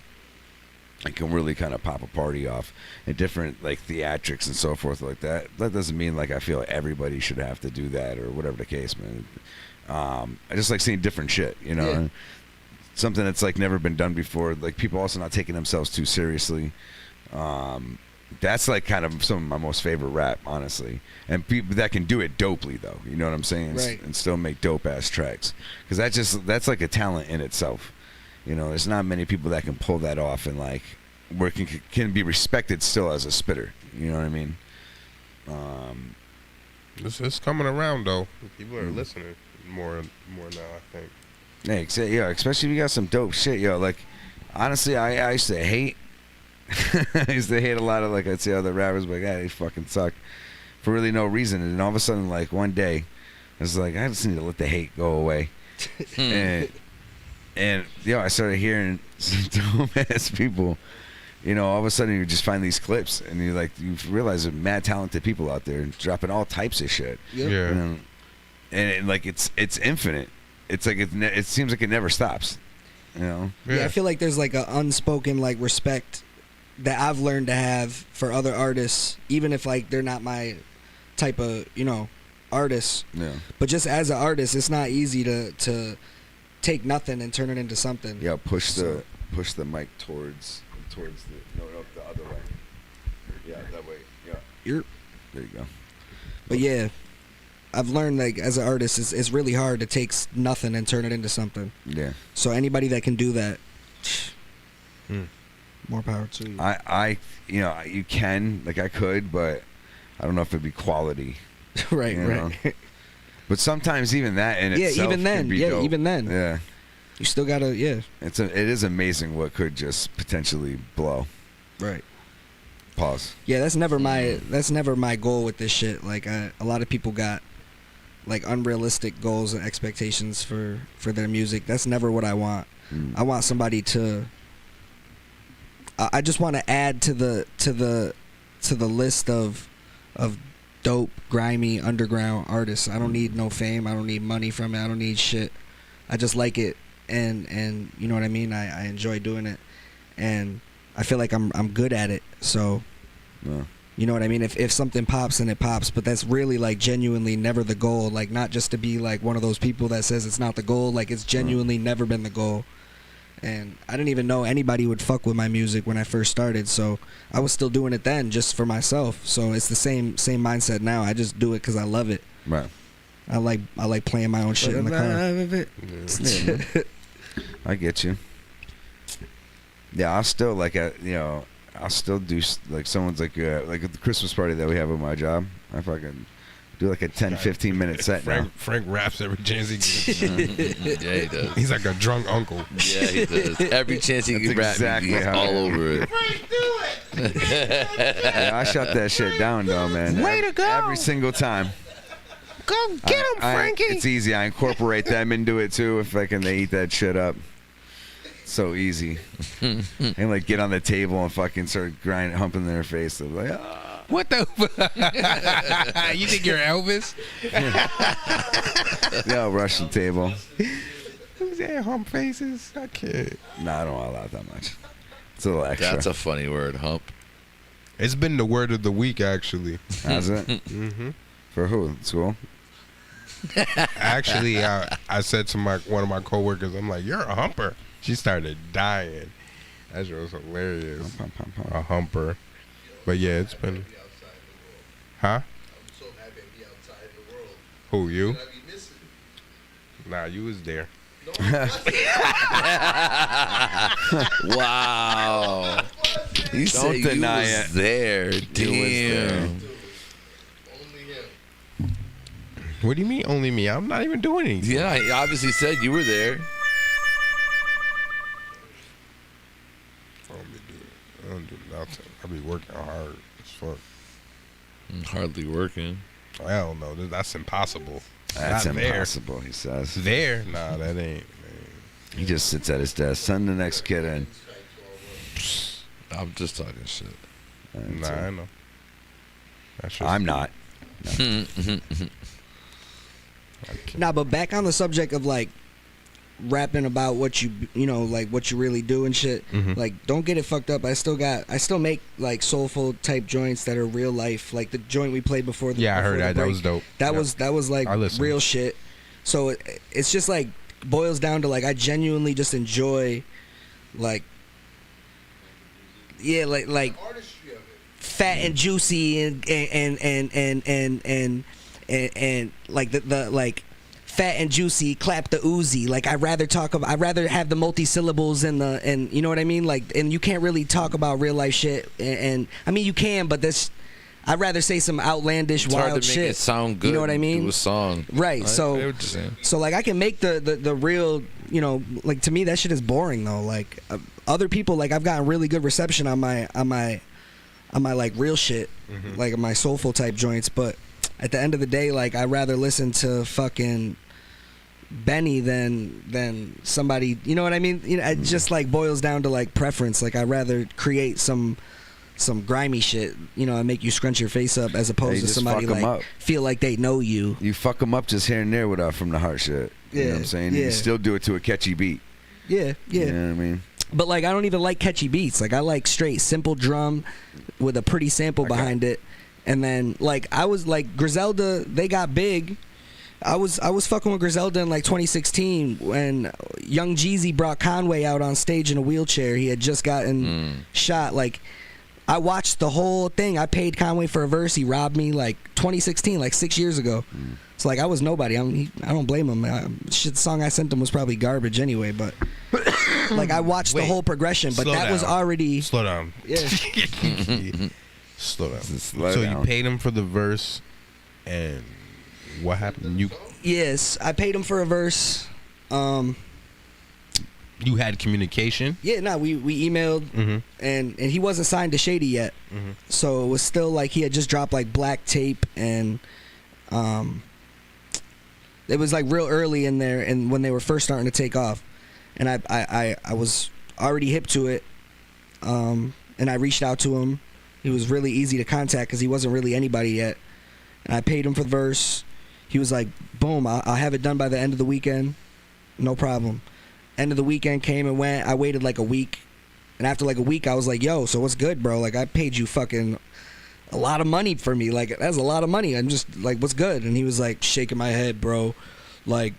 I can really kind of pop a party off and different like theatrics and so forth like that. That doesn't mean like I feel everybody should have to do that or whatever the case, man. I just like seeing different shit, you know. Yeah. Something that's like never been done before. Like people also not taking themselves too seriously. That's like kind of some of my most favorite rap, honestly. And people that can do it dopely though, you know what I'm saying? Right. And still make dope ass tracks. Because that's like a talent in itself. You know, there's not many people that can pull that off and like can be respected still as a spitter. You know what I mean? It's coming around though. People are listening more now, I think. Hey, yeah, especially if you got some dope shit, yo. Like, honestly, I used to hate. I used to hate a lot of like I'd say other rappers, but yeah, they fucking suck for really no reason. And then all of a sudden, like one day, I was like, I just need to let the hate go away. And I started hearing some dumbass people. You know, all of a sudden you just find these clips, and you realize there's mad talented people out there dropping all types of shit. Yep. Yeah. And like it's infinite. It's like it seems like it never stops. You know. Yeah, I feel like there's like an unspoken like respect that I've learned to have for other artists, even if like they're not my type of artists. Yeah. But just as an artist, it's not easy to take nothing and turn it into something. Yeah, push the push the mic towards the the other way. Yeah, that way. Yeah. There you go. But yeah, I've learned like as an artist, it's really hard to take nothing and turn it into something. Yeah. So anybody that can do that, more power to you. I you can, like I could, but I don't know if it'd be quality. Right, right. But sometimes even that in itself even then, can be dope. even then. Yeah. You still gotta, it is amazing what could just potentially blow. Right. Pause. Yeah, that's never my goal with this shit. Like a lot of people got like unrealistic goals and expectations for their music. That's never what I want. I want somebody to. I just want to add to the list of dope, grimy, underground artists. I don't need no fame. I don't need money from it. I don't need shit. I just like it, and you know what I mean. I enjoy doing it, and I feel like I'm good at it. So, you know what I mean. If something pops, then it pops. But that's really like genuinely never the goal. Like not just to be like one of those people that says it's not the goal. Like it's genuinely never been the goal. And I didn't even know anybody would fuck with my music when I first started. So I was still doing it then just for myself. So it's the same mindset now. I just do it because I love it. Right. I like playing my own shit in the car. I get you. Yeah, I'll still I'll still do like someone's like at the Christmas party that we have at my job. I fucking do like a 10-15 minute set. Frank raps every chance he gets. Yeah, he does. He's like a drunk uncle. Yeah, he does. Every chance he can rap, exactly he's all over it. Yeah, I shut that shit down though, man. Way to go. Every single time. Go get him, Frankie. It's easy. I incorporate them into it too. If they eat that shit up. So easy. And like get on the table and fucking start humping their face. They're like, what the? You think you're Elvis? Yeah, Russian table. Who's that? Hump faces? I can't. Nah, I don't allow that much. It's a little extra. That's a funny word, hump. It's been the word of the week, actually. Has it? Mm-hmm. For who? School? Actually, I said to one of my coworkers, I'm like, "You're a humper." She started dying. That shit was hilarious. A humper. But yeah, it's been. Huh? Who, you? Nah, you was there. Wow. You Don't say deny you was it. there. You Damn. was there. What do you mean only me? I'm not even doing anything. Yeah, he obviously said you were there. I don't do nothing. I be working hard as fuck. Hardly working. Hell no, that's impossible. That's Not impossible, he says. There? Nah, that ain't. He just sits at his desk. Send the next kid in. I'm just talking shit. Nah, I know. I'm not. No. Nah, but back on the subject of like rapping about what you like what you really do and shit. Like, don't get it fucked up. I still make like soulful type joints that are real life. Like the joint we played before. I heard that. That was dope. That was like real shit. So it's just like boils down to like I genuinely just enjoy like like fat and juicy and like the like fat and juicy, clap the Uzi. Like I'd rather have the multi-syllables and you know what I mean? Like, and you can't really talk about real life shit. And I mean you can, but I'd rather say some outlandish, It's wild hard to shit. make it sound good. You know what I mean? Do a song. Right. I get So what you're saying. like I can make the real, like to me that shit is boring though. Like other people, like I've gotten really good reception on my like real shit, like my soulful type joints, but at the end of the day, like I'd rather listen to fucking Benny than somebody, you know what I mean? It just like boils down to like preference. Like I'd rather create some grimy shit, and make you scrunch your face up as opposed to somebody like feel like they know you. You fuck them up just here and there without from the heart shit. You know what I'm saying? Yeah. You still do it to a catchy beat. Yeah. You know what I mean? But like I don't even like catchy beats. Like I like straight simple drum with a pretty sample behind it. And then like I was like Griselda, they got big I was fucking with Griselda in like 2016 when Young Jeezy brought Conway out on stage in a wheelchair. He had just gotten shot. Like, I watched the whole thing. I paid Conway for a verse. He robbed me like 2016, like 6 years ago. It's like I was nobody. I don't blame him. The song I sent him was probably garbage anyway. But like I watched the whole progression. But that was already slow down. Yeah. Slow down. So you paid him for the verse, and what happened? Yes, I paid him for a verse. You had communication? Yeah, no, we emailed, and he wasn't signed to Shady yet, so it was still like he had just dropped like Black Tape, and it was like real early in there, and when they were first starting to take off, and I was already hip to it, and I reached out to him. He was really easy to contact because he wasn't really anybody yet, and I paid him for the verse. He was like, boom, I'll have it done by the end of the weekend. No problem. End of the weekend came and went. I waited like a week. And after like a week, I was like, yo, so what's good, bro? Like, I paid you fucking a lot of money for me. Like, that's a lot of money. I'm just like, what's good? And he was like, shaking my head, bro. Like,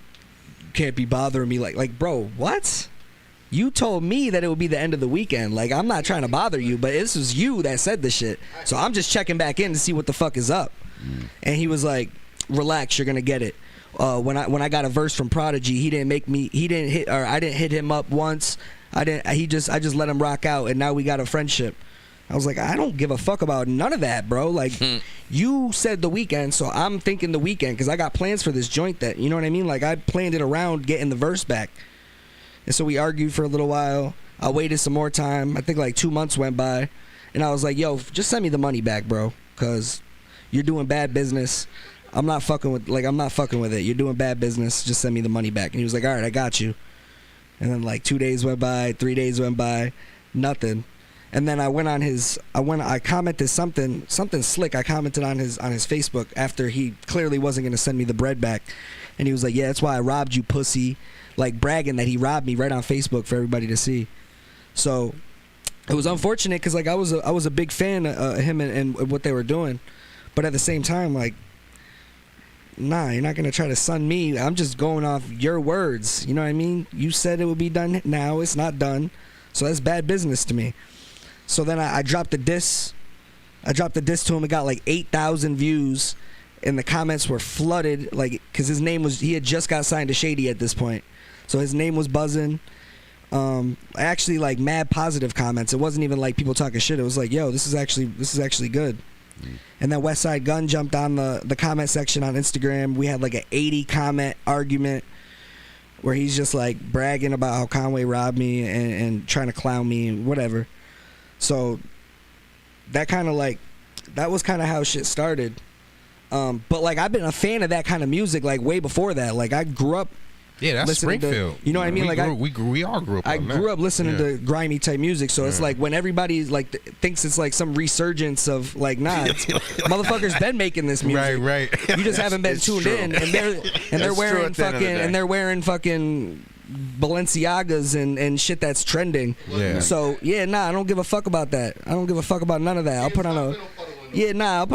you can't be bothering me. Like, bro, what? You told me that it would be the end of the weekend. Like, I'm not trying to bother you, but this was you that said the shit. So I'm just checking back in to see what the fuck is up. And he was like, relax, you're gonna get it. When I got a verse from Prodigy, I didn't hit him up once. I just let him rock out, and now we got a friendship. I was like, I don't give a fuck about none of that, bro. Like, you said the weekend, so I'm thinking the weekend because I got plans for this joint. That, you know what I mean? Like, I planned it around getting the verse back, and so we argued for a little while. I waited some more time. I think like 2 months went by, and I was like, yo, just send me the money back, bro, because you're doing bad business. I'm not fucking with it. You're doing bad business. Just send me the money back. And he was like, all right, I got you. And then like 2 days went by, 3 days went by, nothing. And then I commented something slick. I commented on his Facebook after he clearly wasn't going to send me the bread back. And he was like, yeah, that's why I robbed you, pussy. Like, bragging that he robbed me right on Facebook for everybody to see. So it was unfortunate because like I was a big fan of him and what they were doing. But at the same time, like, nah, you're not going to try to sun me. I'm just going off your words. You know what I mean? You said it would be done. Now it's not done. So that's bad business to me. So then I dropped the diss. I dropped the diss to him. It got like 8,000 views. And the comments were flooded. Like, because he had just got signed to Shady at this point. So his name was buzzing. Actually, like, mad positive comments. It wasn't even like people talking shit. It was like, yo, this is actually good. And then Westside Gun jumped on the comment section on Instagram. We had like an 80 comment argument where he's just like bragging about how Conway robbed me and trying to clown me and whatever. So that was kind of how shit started. But like, I've been a fan of that kind of music like way before that. Like, I grew up. Yeah, that's Springfield. You know what I mean? We all grew up. I grew up listening to grimy type music, so it's like when everybody like thinks it's like some resurgence of like, nah, motherfuckers been making this music. Right. You just haven't been tuned in, and they're wearing fucking Balenciagas and shit that's trending. Yeah. So yeah, nah, I don't give a fuck about that. I don't give a fuck about none of that. I'll put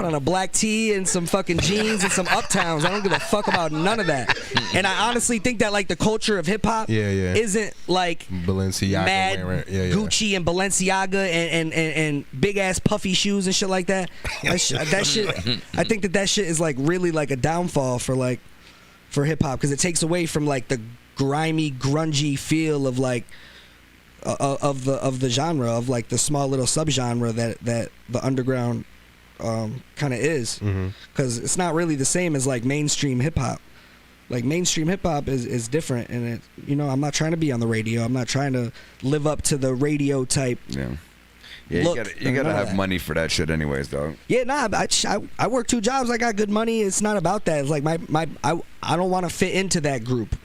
on a black tee and some fucking jeans and some Uptowns. I don't give a fuck about none of that. And I honestly think that like the culture of hip hop isn't like Balenciaga mad Gucci and Balenciaga and big ass puffy shoes and shit like that. That shit. I think that shit is like really like a downfall for hip hop because it takes away from like the grimy, grungy feel of like of the genre of like the small little subgenre that the underground kind of is, because it's not really the same as like mainstream hip hop. Like, mainstream hip hop is different, and it, you know, I'm not trying to be on the radio. I'm not trying to live up to the radio type. Yeah, look, you gotta have money for that shit, anyways, dog. Yeah, nah, I work 2 jobs. I got good money. It's not about that. It's like I don't want to fit into that group.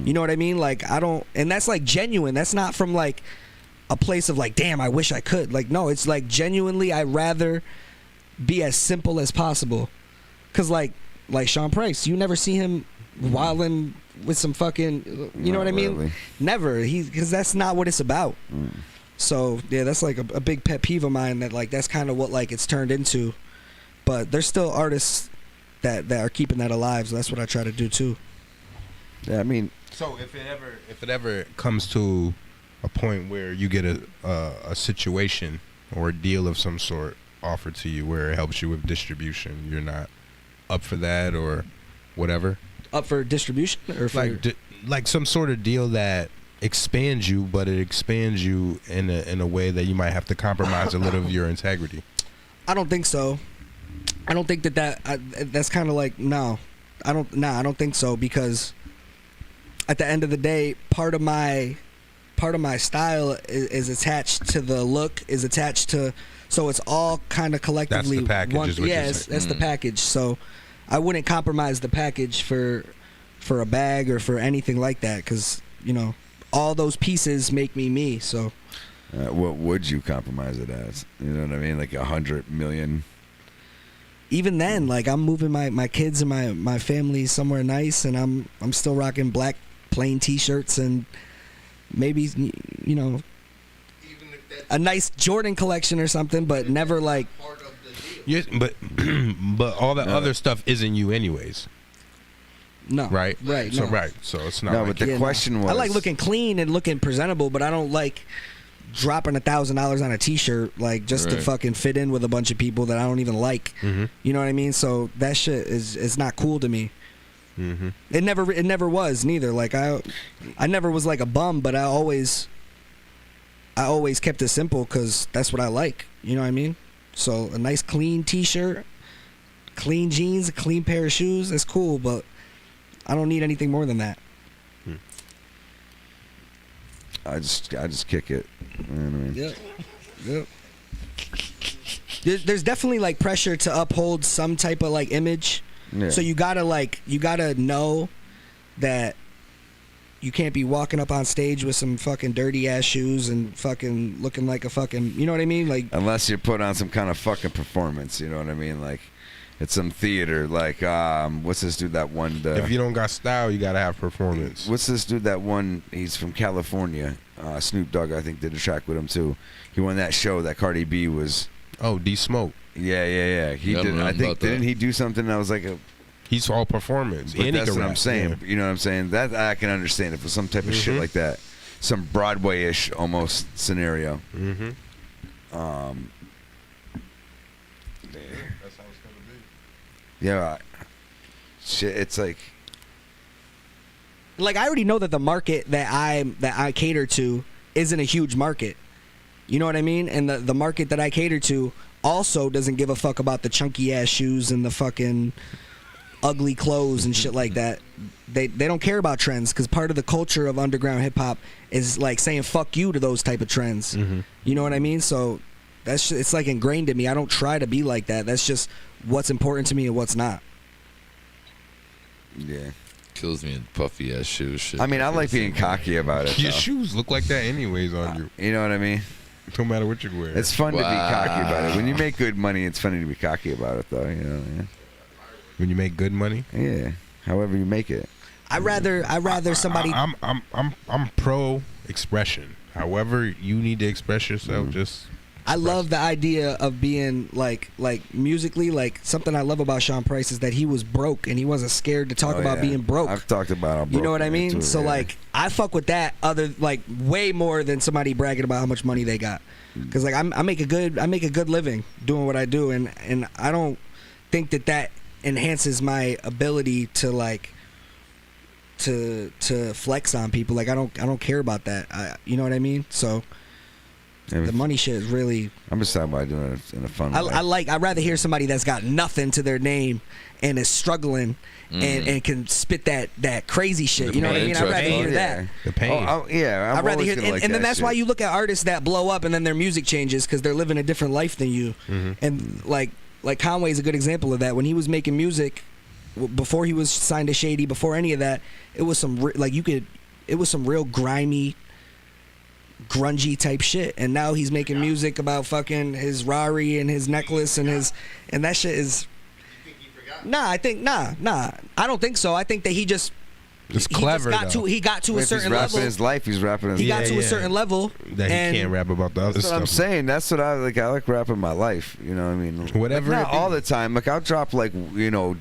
You know what I mean? Like, I don't, and that's like genuine. That's not from like a place of like, damn, I wish I could. Like, no, it's like genuinely, I'd rather be as simple as possible. Cause like Sean Price, you never see him wilding with some fucking, you know what I mean? Really. Never. Because that's not what it's about. So yeah, that's like a big pet peeve of mine, that like that's kind of what like it's turned into. But there's still artists that are keeping that alive. So that's what I try to do too. Yeah, I mean, so if it ever comes to a point where you get a situation or a deal of some sort offered to you where it helps you with distribution, you're not up for that or whatever? Up for distribution or for like some sort of deal that expands you, but it expands you in a way that you might have to compromise a little of your integrity. I don't think so. I don't think that's kind of like no. I don't think so, because at the end of the day, part of my style is attached to the look, is attached to, so it's all kind of collectively. That's the package. Is what you're saying. That's the package. So I wouldn't compromise the package for a bag or for anything like that, because all those pieces make me. So what would you compromise it as? You know what I mean? Like 100 million. Even then, like, I'm moving my kids and my family somewhere nice, and I'm still rocking black plain T-shirts and maybe a nice Jordan collection or something, but never like. Yes, but all that other stuff isn't you anyways. No. Right. So no. So it's not. No, like but the question was. I like looking clean and looking presentable, but I don't like dropping $1,000 on a T-shirt like just to fucking fit in with a bunch of people that I don't even like. Mm-hmm. You know what I mean? So that shit is not cool to me. Mm-hmm. It never was neither. Like I never was like a bum, but I always kept it simple because that's what I like. You know what I mean? So a nice clean T-shirt, clean jeans, a clean pair of shoes, that's cool, but I don't need anything more than that. I just kick it. You know what I mean? Yep. There's definitely like pressure to uphold some type of like image. Yeah. So you gotta know that you can't be walking up on stage with some fucking dirty ass shoes and fucking looking like a fucking, you know what I mean? Like, unless you put on some kind of fucking performance, you know what I mean? Like at some theater, like what's this dude that won the? If you don't got style, you gotta have performance. What's this dude that won? He's from California. Snoop Dogg, I think, did a track with him too. He won that show that Cardi B was. Oh, D Smoke. Yeah. He did. I think didn't he do something that was like a. He's all performance. But And that's he can what I'm rap, saying. yeah. You know what I'm saying? That I can understand if it's some type of shit like that, some Broadway-ish almost scenario. Mm-hmm. That's how it's gonna be. Yeah. Shit, it's like I already know that the market that I cater to isn't a huge market. You know what I mean? And the market that I cater to also doesn't give a fuck about the chunky ass shoes and the fucking ugly clothes and shit like that. They don't care about trends, because part of the culture of underground hip hop is like saying fuck you to those type of trends. Mm-hmm. You know what I mean? So it's like ingrained in me. I don't try to be like that. That's just what's important to me and what's not. yeah. Kills me in puffy ass shoes. Shit. I mean, I like being cocky about it. Your though. shoes look like that anyways on you. You know what I mean? No matter what you wear. It's fun to be cocky about it. When you Wow. make good money, it's funny to be cocky about it, though. You know what I mean? When you make good money. Yeah. However you make it. I rather somebody. I'm pro expression. However you need to express yourself, just. I love the idea of being like musically, like something I love about Sean Price is that he was broke and he wasn't scared to talk about being broke. I've talked about how broke You know what I mean? too, So yeah. like I fuck with that way more than somebody bragging about how much money they got. Cuz like I make a good living doing what I do, and I don't think that enhances my ability to like to flex on people. Like I don't care about that. You know what I mean? So the money shit is really. I'm just talking about doing it in a fun way. I'd rather hear somebody that's got nothing to their name and is struggling and can spit that crazy shit. You know what I mean? I'd rather hear that. The pain. Yeah, I'd rather hear, and then that's why you look at artists that blow up and then their music changes because they're living a different life than you. Mm-hmm. And like Conway's a good example of that. When he was making music, before he was signed to Shady, before any of that, it was some it was some real grimy, grungy type shit. And now he's making music about fucking his Rari and his necklace and that shit is. Nah, I don't think so. I think that he just It's clever, though. He got to a If certain he's rapping level. his life, he's rapping his He got life. to a certain level that he and can't rap about the other That's what stuff. I'm saying. That's what I like. I like rapping my life. You know what I mean? Whatever Like, it not be. all the time. Like I'll drop like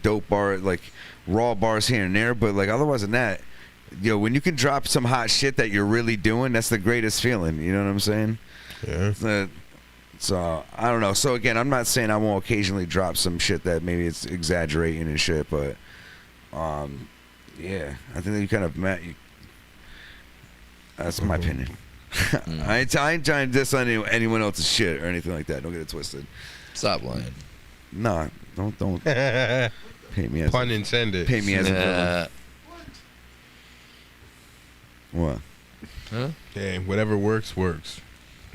dope bar, like raw bars here and there. But like otherwise than that, when you can drop some hot shit that you're really doing, that's the greatest feeling. You know what I'm saying? Yeah. So I don't know. So again, I'm not saying I won't occasionally drop some shit that maybe it's exaggerating and shit, but yeah, I think that you kind of that's my opinion. I ain't trying to diss on anyone else's shit or anything like that. Don't get it twisted. Stop lying. Nah, don't paint me as Pun intended. Paint me as a villain. What? Huh? Yeah, whatever works.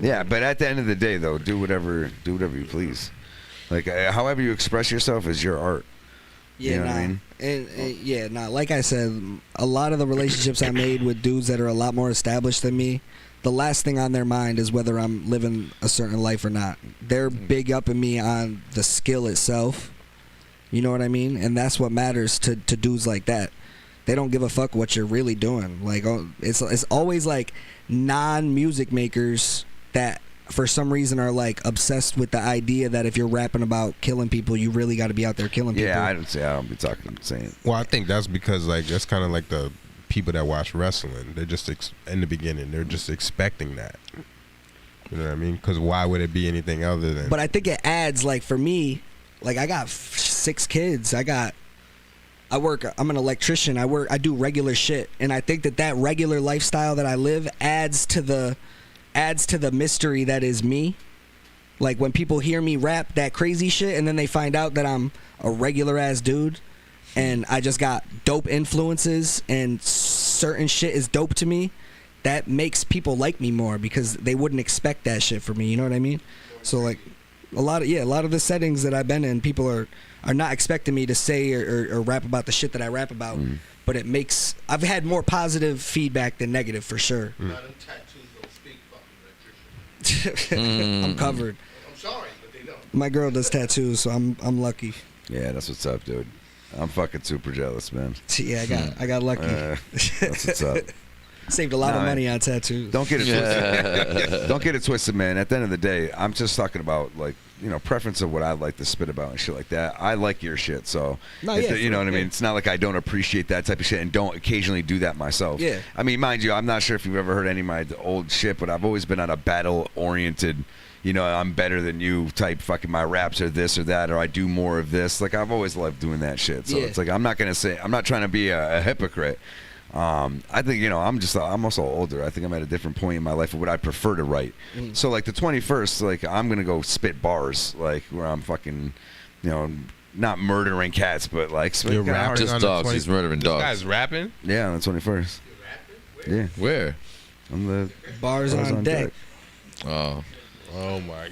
Yeah, but at the end of the day, though, do whatever you please. Like, however you express yourself is your art. Yeah, you know what I mean? And like I said, a lot of the relationships I made with dudes that are a lot more established than me, the last thing on their mind is whether I'm living a certain life or not. They're big up in me on the skill itself. You know what I mean? And that's what matters to dudes like that. They don't give a fuck what you're really doing. Like, it's always like non-music makers that for some reason are like obsessed with the idea that if you're rapping about killing people, you really got to be out there killing people. Yeah, I don't be saying. Well, I think that's because like that's kind of like the people that watch wrestling. They're just in the beginning, they're just expecting that. You know what I mean? Because why would it be anything other than? But I think it adds, like, for me, like I got 6 kids. I'm an electrician. I do regular shit, and I think that regular lifestyle that I live adds to the mystery that is me. Like when people hear me rap that crazy shit and then they find out that I'm a regular ass dude and I just got dope influences and certain shit is dope to me, that makes people like me more because they wouldn't expect that shit from me. You know what I mean? So like a lot of the settings that I've been in, people are not expecting me to say or rap about the shit that I rap about. But I've had more positive feedback than negative for sure. I'm covered. I'm sorry, but they don't. My girl does tattoos, so I'm lucky. Yeah, that's what's up, dude. I'm fucking super jealous, man. Yeah, I got lucky. That's what's up. Saved a lot of money on tattoos. Don't get it twisted. Don't get it twisted, man. At the end of the day, I'm just talking about like preference of what I like to spit about and shit like that. I like your shit, so you know what I mean. It's not like I don't appreciate that type of shit and don't occasionally do that myself. Yeah. I mean, mind you, I'm not sure if you've ever heard any of my old shit, but I've always been on a battle-oriented. I'm better than you type. Fucking my raps are this or that, or I do more of this. Like I've always loved doing that shit. So it's like I'm not trying to be a hypocrite. I think I'm also older. I think I'm at a different point in my life of what I prefer to write. So like the 21st, like I'm gonna go spit bars, like where I'm fucking, not murdering cats, but like you're rapping just on dogs. 20, He's murdering dogs. This guy's rapping. Yeah, on the 21st. Yeah, where? On the bars on deck. Oh my!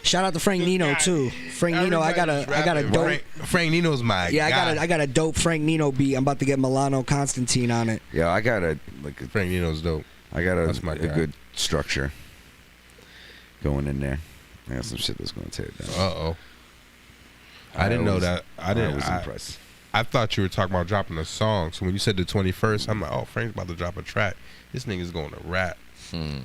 Shout out to Frank Nino too. Frank Nino, I got a dope. Frank Nino's my guy. I got a dope Frank Nino beat. I'm about to get Milano Constantine on it. Yeah, I got Frank Nino's dope. I got a good structure going in there. I got some shit that's gonna tear it down. I didn't know that. I was impressed. I thought you were talking about dropping a song. So when you said the 21st, I'm like, oh, Frank's about to drop a track. This nigga's going to rap.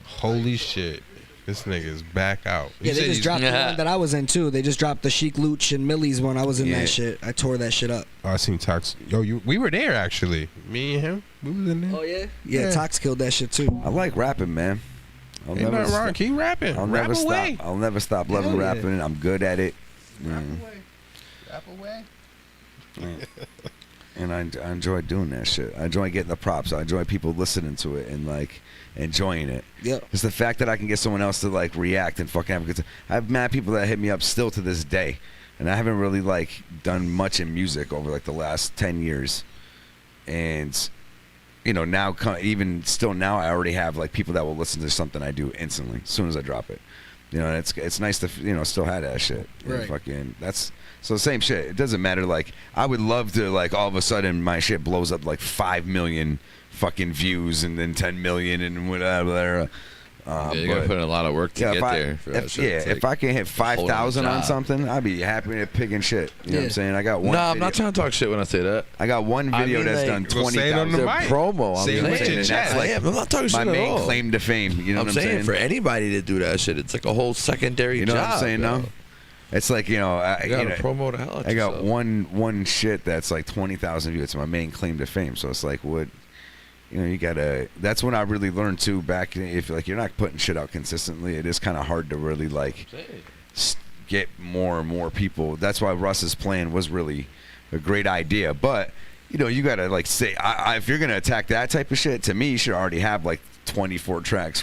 Holy shit. This nigga's back out. Yeah, they just dropped the one that I was in too. They just dropped the Chic Luch and Millie's one. I was in that shit. I tore that shit up. Oh, I seen Tox. We were there actually. Me and him. We was in there. Oh yeah. Yeah, Tox killed that shit too. I like rapping, man. Ain't nothing wrong. Keep rapping. I'll Rap never away. stop. I'll never stop loving rapping. I'm good at it. Rap away. And I enjoy doing that shit. I enjoy getting the props. I enjoy people listening to it and like enjoying it. Yeah. It's the fact that I can get someone else to like react and fucking have a good time. I have mad people that hit me up still to this day, and I haven't really like done much in music over like the last 10 years, and now even still now I already have like people that will listen to something I do instantly as soon as I drop it. And it's nice to still have that shit. Right. Fucking so the same shit. It doesn't matter. Like I would love to like all of a sudden my shit blows up like 5 million fucking views and then 10 million and whatever. You gotta put in a lot of work to get there. For that shit. It's if I can hit 5,000 on something, I'd be happy to pig and shit. You know what I'm saying? I got one. No, I'm not trying to talk shit when I say that. I got one video that's done 20,000 promo. I'm saying that's like I'm not talking shit my at main all. claim to fame. You know I'm what I'm saying? For anybody to do that shit, it's like a whole secondary You know job. what I'm saying? No. It's like you gotta promo the hell out I got yourself. one shit that's like 20,000 views. It's my main claim to fame. So it's like what. You gotta. That's when I really learned too. Back if like you're not putting shit out consistently, it is kind of hard to really like get more and more people. That's why Russ's plan was really a great idea. But you gotta like say if you're gonna attack that type of shit, to me, you should already have like 24 tracks,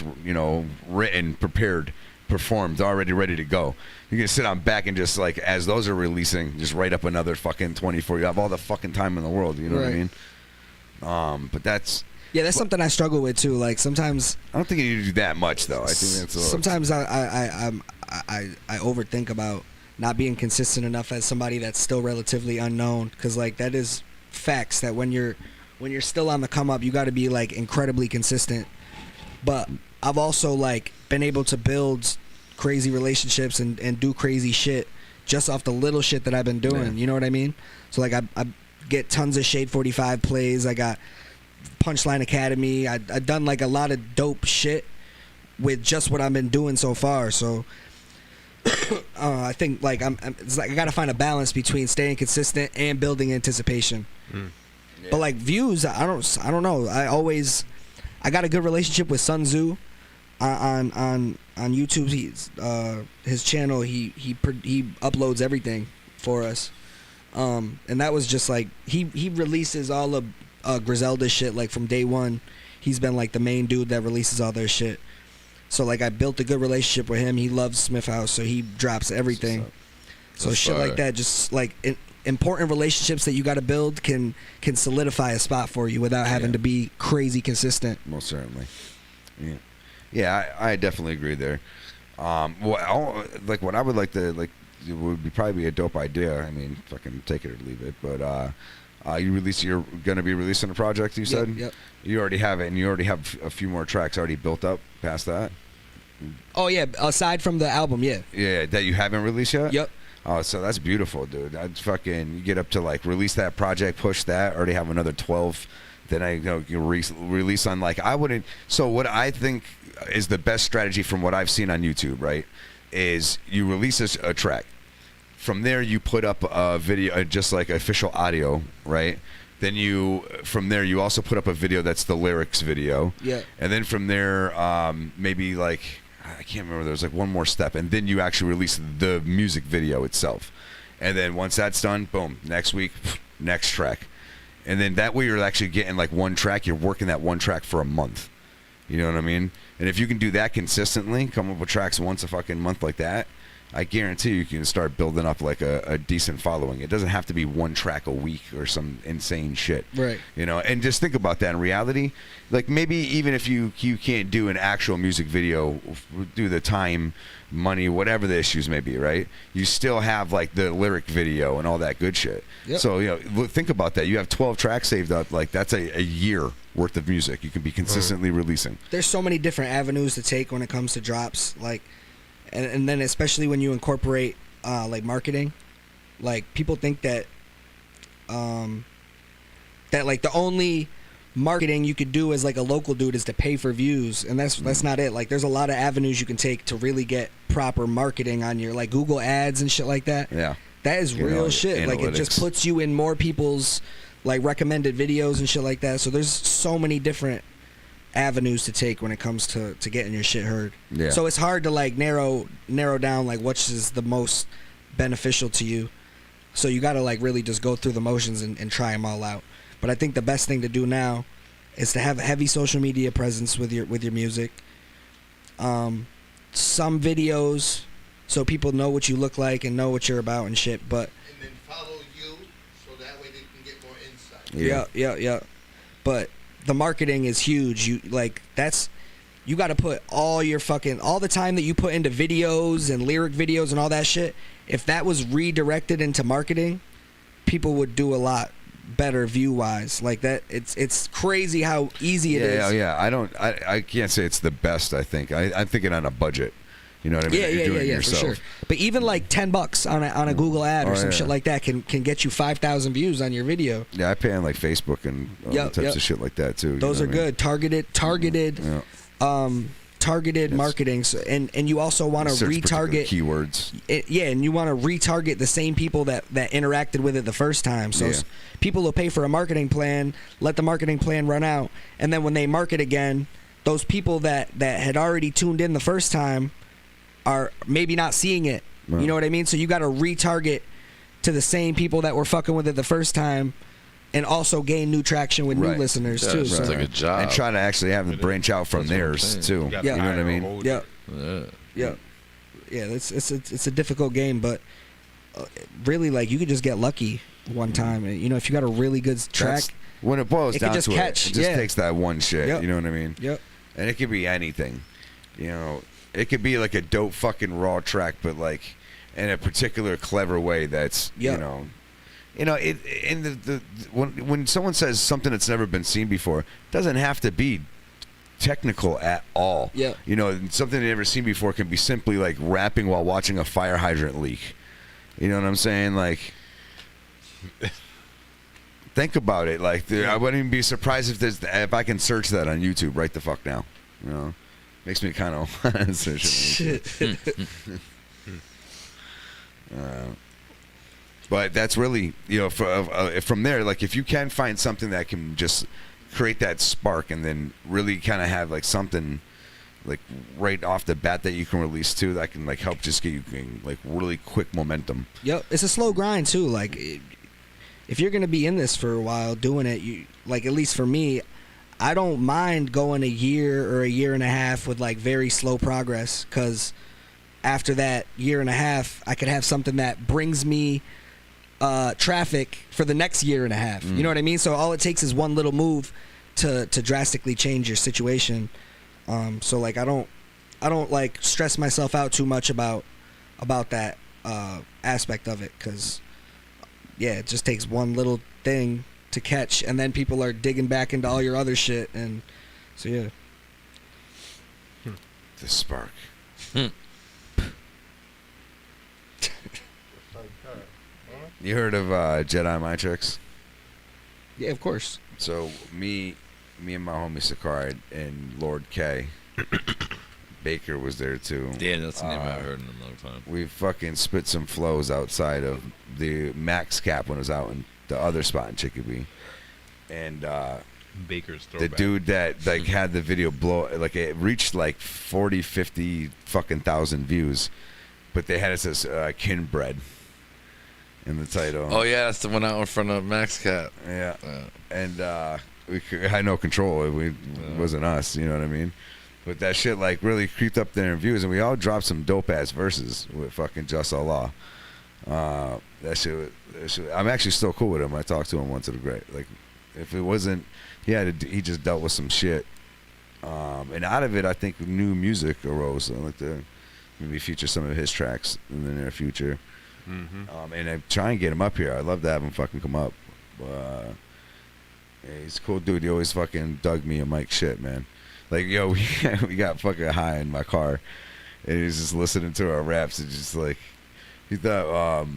written, prepared, performed, already ready to go. You can sit on back and just like as those are releasing, just write up another fucking 24. You have all the fucking time in the world. You know what I mean? But that's. Yeah, that's something I struggle with too. Like sometimes I don't think you need to do that much though. I think that's sometimes I overthink about not being consistent enough as somebody that's still relatively unknown. Because like that is facts that when you're still on the come up, you got to be like incredibly consistent. But I've also like been able to build crazy relationships and do crazy shit just off the little shit that I've been doing. Yeah. You know what I mean? So like I get tons of Shade 45 plays. I got Punchline Academy. I've done like a lot of dope shit with just what I've been doing so far. So I think like it's like I gotta find a balance between staying consistent and building anticipation. Yeah. But like views, I don't know. I got a good relationship with Sun Tzu on YouTube. His channel he uploads everything for us. And that was just like he releases all of Griselda's shit like from day one. He's been like the main dude that releases all their shit. So like I built a good relationship with him. He loves Smith House, so he drops everything. So shit like that, just like important relationships that you got to build can solidify a spot for you without having to be crazy consistent. Most certainly. Yeah, I definitely agree there. Like what I would like to like it would probably be a dope idea. I mean, fucking take it or leave it, but. You're going to be releasing a project, you said? Yep. You already have it, and you already have a few more tracks already built up past that? Oh, yeah. Aside from the album, yeah. Yeah, that you haven't released yet? Yep. Oh, so that's beautiful, dude. I'd fucking you get up to, like, release that project, push that, already have another 12. Then you release on, like, I wouldn't. So what I think is the best strategy from what I've seen on YouTube, right, is you release a track. From there, you put up a video, just like official audio, right? Then from there, you also put up a video that's the lyrics video. Yeah. And then from there, maybe like, I can't remember, there's like one more step. And then you actually release the music video itself. And then once that's done, boom, next week, next track. And then that way you're actually getting like one track, you're working that one track for a month. You know what I mean? And if you can do that consistently, come up with tracks once a fucking month like that, I guarantee you can start building up like a decent following. It doesn't have to be one track a week or some insane shit. Right. And just think about that in reality. Like maybe even if you can't do an actual music video, do the time, money, whatever the issues may be, right? You still have like the lyric video and all that good shit. Yep. So, think about that. You have 12 tracks saved up. Like that's a year worth of music you can be consistently releasing. There's so many different avenues to take when it comes to drops. Like, and then especially when you incorporate like marketing, like people think that that like the only marketing you could do as like a local dude is to pay for views, and that's not it. Like there's a lot of avenues you can take to really get proper marketing on your like Google ads and shit like that. Yeah, that is real shit. Like it just puts you in more people's like recommended videos and shit like that. So there's so many different avenues to take when it comes to getting your shit heard. Yeah. So it's hard to like narrow down like which is the most beneficial to you. So you got to like really just go through the motions and try them all out. But I think the best thing to do now is to have a heavy social media presence with your music. Some videos so people know what you look like and know what you're about and shit. But and then follow you so that way they can get more insight. Yeah. But the marketing is huge. You got to put all the time that you put into videos and lyric videos and all that shit. If that was redirected into marketing, people would do a lot better view wise. Like that, it's crazy how easy it is. I can't say it's the best. I think I'm thinking on a budget. You know what I mean? You're doing it yourself. for sure. But even like $10 on a Google ad or some shit like that can get you 5,000 views on your video. Yeah, I pay on like Facebook and all types of shit like that too. Those are good. Targeted marketing, and you also want to retarget keywords. And you want to retarget the same people that interacted with it the first time. So people will pay for a marketing plan, let the marketing plan run out, and then when they market again, those people that had already tuned in the first time are maybe not seeing it. You know what I mean? So you got to retarget to the same people that were fucking with it the first time, and also gain new traction with new listeners too. It's like a job. And trying to actually have them branch out from theirs too. Yeah. You know what I mean? Yeah. It's a difficult game, but really, like, you could just get lucky one time. You know, if you got a really good track, when it boils down to it just takes that one shit. You know what I mean? Yep. And it could be anything. You know, it could be like a dope fucking raw track, but like in a particular clever way. That's you know, it in the when someone says something that's never been seen before, it doesn't have to be technical at all. Yeah. You know, something they've never seen before can be simply like rapping while watching a fire hydrant leak. You know what I'm saying? Like, think about it. Like, I wouldn't even be surprised if I can search that on YouTube right the fuck now. You know, makes me kind of want to search it. But that's really, you know, from there, like, if you can find something that can just create that spark and then really kind of have like something like right off the bat that you can release too, that can like help just get you like really quick momentum. Yep, it's a slow grind too. Like, if you're gonna be in this for a while doing it, you like, at least for me, I don't mind going a year or a year and a half with like very slow progress, because after that year and a half, I could have something that brings me traffic for the next year and a half. You know what I mean? So all it takes is one little move to drastically change your situation. So like, I don't like stress myself out too much about that aspect of it, because it just takes one little thing to catch, and then people are digging back into all your other shit, and so The spark. You heard of Jedi Mind Tricks? Yeah, of course. So me and my homie Sakari and Lord K. Baker was there too. Yeah, that's the name I heard in a long time. We fucking spit some flows outside of the Max Cap when it was out in the other spot in Chicopee. And Baker's the throwback. dude that like had the video blow, like, it reached like 40, 50 fucking thousand views, but they had it as Kinbread in the title. Oh yeah, that's the one out in front of Max Cat. Yeah. And we had no control. It wasn't us, you know what I mean? But that shit like really creeped up their views, and we all dropped some dope ass verses with fucking Just Allah. That shit, I'm actually still cool with him. I talked to him once at a great. Like, if it wasn't, he just dealt with some shit. And out of it, I think new music arose. I'd like to maybe feature some of his tracks in the near future. And I try and get him up here. I'd love to have him fucking come up. He's a cool dude. He always fucking dug me and Mike shit, man. Like, yo, we got fucking high in my car, and he was just listening to our raps, and just like, he thought,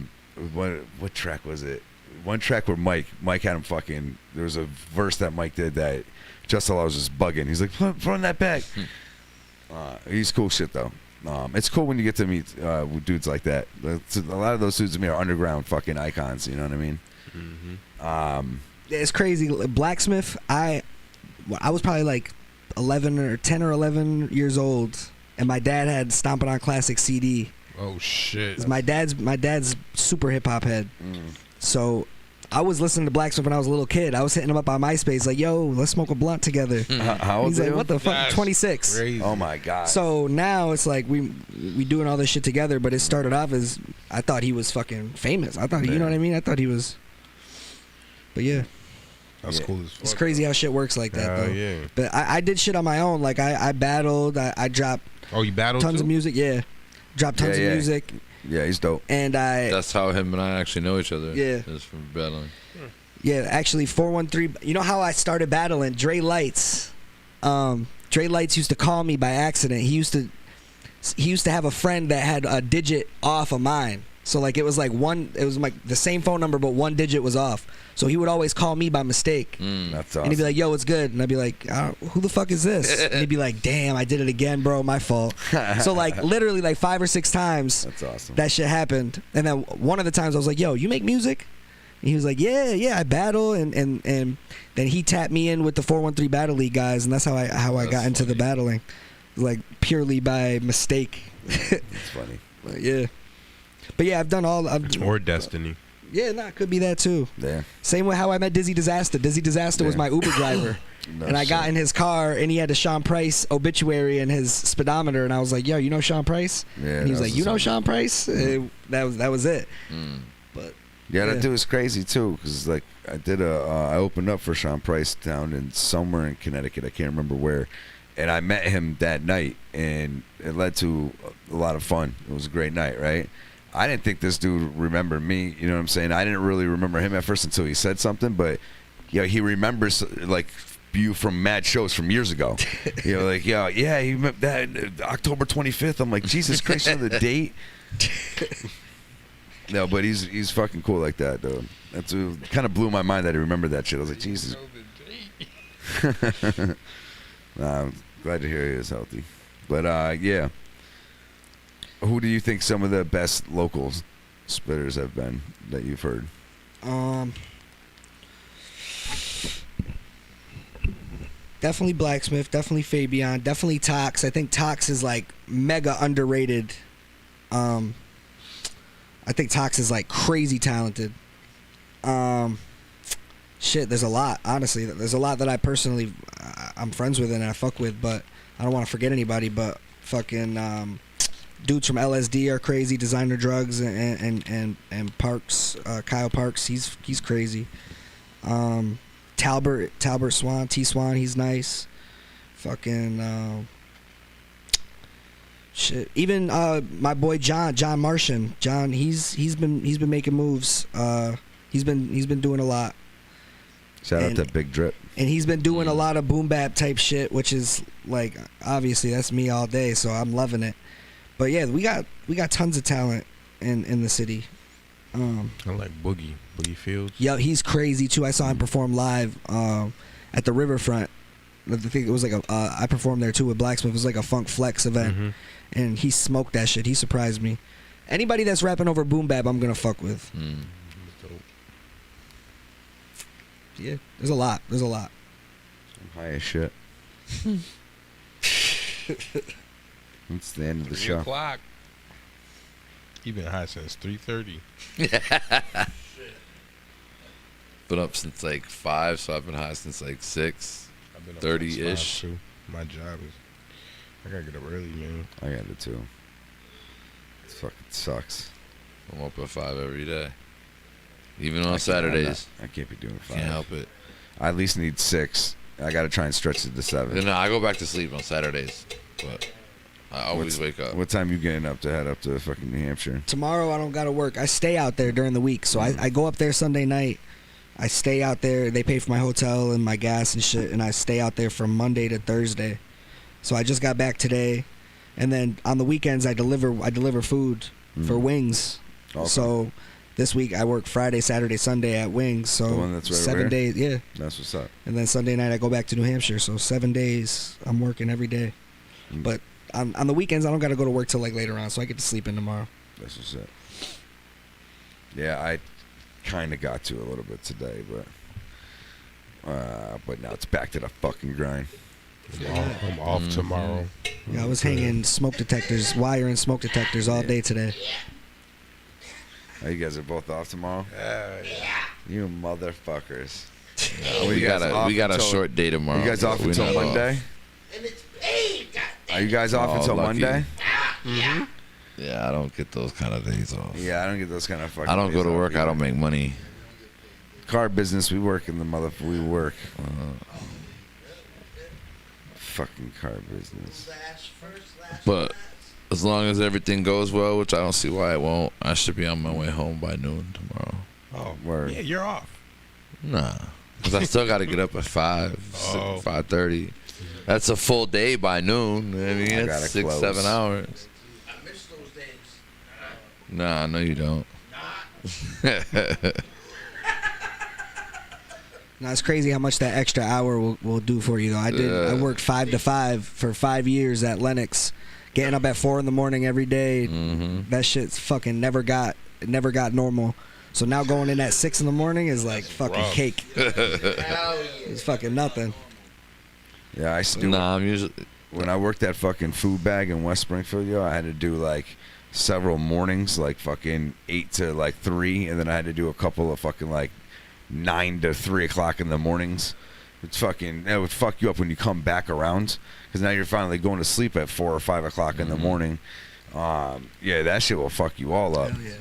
what track was it? One track where Mike had him fucking, there was a verse that Mike did that Just Allah was just bugging. He's like, run that back. He's cool shit though. It's cool when you get to meet dudes like that. A lot of those dudes to me are underground fucking icons. You know what I mean? It's crazy. Blaksmif, I was probably like 10 or 11 years old, and my dad had Stompin' on Classic CD. Oh shit! My dad's super hip hop head. So I was listening to Blaksmif when I was a little kid. I was hitting him up on MySpace like, "Yo, let's smoke a blunt together." How old He's like, "What the fuck?" That's 26. crazy. Oh my god. So now it's like we doing all this shit together, but it started off as I thought he was fucking famous. I thought, you know what I mean? I thought he was. But yeah. That's cool as fuck. It's crazy how shit works like that, though. Yeah. But I did shit on my own. Like, I battled. I dropped you battled tons too? of music. Yeah. Dropped tons of music. Yeah, he's dope. And That's how him and I actually know each other. Yeah. Is from battling. Yeah, actually 413. You know how I started battling? Dre Lights. Dre Lights used to call me by accident. He used to have a friend that had a digit off of mine. So like it was like the same phone number, but one digit was off. So he would always call me by mistake. That's awesome. And he'd be like, "Yo, what's good?" And I'd be like, "Who the fuck is this?" And he'd be like, "Damn, I did it again, bro. My fault." So like literally like 5 or 6 times. That's awesome. That shit happened. And then one of the times I was like, "Yo, you make music?" And he was like, "Yeah, I battle." And then he tapped me in with the 413 Battle League guys, and that's how I got into the battling, like purely by mistake. That's funny. But yeah. But yeah, I've done all. Or Destiny. Yeah, it could be that too. Yeah. Same way how I met Dizzy Disaster. Dizzy Disaster was my Uber driver. And I got in his car, and he had a Sean Price obituary in his speedometer, and I was like, "Yo, you know Sean Price?" Yeah. And he was like, "You know Sean Price?" That was it. But yeah, that dude was crazy too, because like I opened up for Sean Price down in somewhere in Connecticut. I can't remember where. And I met him that night, and it led to a lot of fun. It was a great night, right? I didn't think this dude remembered me, you know what I'm saying? I didn't really remember him at first until he said something, but he remembers like you from mad shows from years ago. Like, he remember that October 25th. I'm like, Jesus Christ, you know the date? No, but he's fucking cool like that, though. That's kind of blew my mind that he remembered that shit. I was like, Jesus. I'm glad to hear he is healthy. But yeah. Who do you think some of the best local spitters have been that you've heard? Definitely Blaksmif, definitely Fabian, definitely Tox. I think Tox is like mega underrated. I think Tox is like crazy talented. Shit, there's a lot, honestly. There's a lot that I'm friends with and I fuck with, but I don't want to forget anybody, but fucking dudes from LSD are crazy. Designer Drugs and Parks, Kyle Parks, he's crazy. Talbert Swan, T Swan, he's nice. Fucking shit. Even my boy John Martian. John, he's been making moves. He's been doing a lot. Shout out to Big Drip. And he's been doing a lot of boom bap type shit, which is like obviously that's me all day, so I'm loving it. But yeah, we got tons of talent in the city. I like Boogie Fields. Yeah, he's crazy too. I saw him perform live at the Riverfront. I think it was like I performed there too with Blaksmif. It was like a Funk Flex event, and he smoked that shit. He surprised me. Anybody that's rapping over boom bap, I'm gonna fuck with. Yeah, there's a lot. I'm high as shit. It's the end of the show. 3:00. You've been high since 3:30. Been up since like 5, so I've been high since like 6:30-ish. My job is, I gotta get up early, man. I got it too. It fucking sucks. I'm up at 5 every day, even on Saturdays. I can't be doing 5. Can't help it. I at least need 6. I gotta try and stretch it to 7. No, I go back to sleep on Saturdays, but I always wake up. What time you getting up to head up to fucking New Hampshire? Tomorrow I don't gotta work. I stay out there during the week, so I go up there Sunday night. I stay out there. They pay for my hotel and my gas and shit, and I stay out there from Monday to Thursday. So I just got back today, and then on the weekends I deliver food for Wings. Okay. So this week I work Friday, Saturday, Sunday at Wings. So the one that's right 7 days, yeah. That's what's up. And then Sunday night I go back to New Hampshire. So 7 days I'm working every day. But on the weekends I don't got to go to work till like later on, so I get to sleep in tomorrow. That's what's up. Yeah, I kind of got to a little bit today, but now it's back to the fucking grind. I'm off tomorrow. Yeah, I was hanging smoke detectors, wiring smoke detectors all day today. Oh, you guys are both off tomorrow? Yeah. You motherfuckers. We got a short day tomorrow. You guys off until Monday? And it's paid. Are you guys off until lucky. Monday? Yeah. Yeah, I don't get those kind of days off. Yeah, I don't get those kind of fucking I don't go days to off work. either. I don't make money. Car business, we work in the we work. Fucking car business. But as long as everything goes well, which I don't see why it won't, I should be on my way home by noon tomorrow. Oh, word. Yeah, you're off. Nah, because I still got to get up at 5:30. That's a full day by noon. I mean, that's 6-7 hours. I miss those days. Nah, no, you don't. No, it's crazy how much that extra hour will do for you, though. I worked 5 to 5 for 5 years at Lennox, getting up at 4 in the morning every day. That shit's fucking never got normal. So now going in at 6 in the morning is like fucking cake. It's fucking nothing. Yeah, I still. Nah, I'm usually when I worked at fucking Food Bag in West Springfield, yo, I had to do like several mornings, like fucking 8 to like 3, and then I had to do a couple of fucking like 9 to 3 o'clock in the mornings. It would fuck you up when you come back around, because now you're finally going to sleep at 4 or 5 o'clock in the morning. Yeah, that shit will fuck you all up. Hell yeah.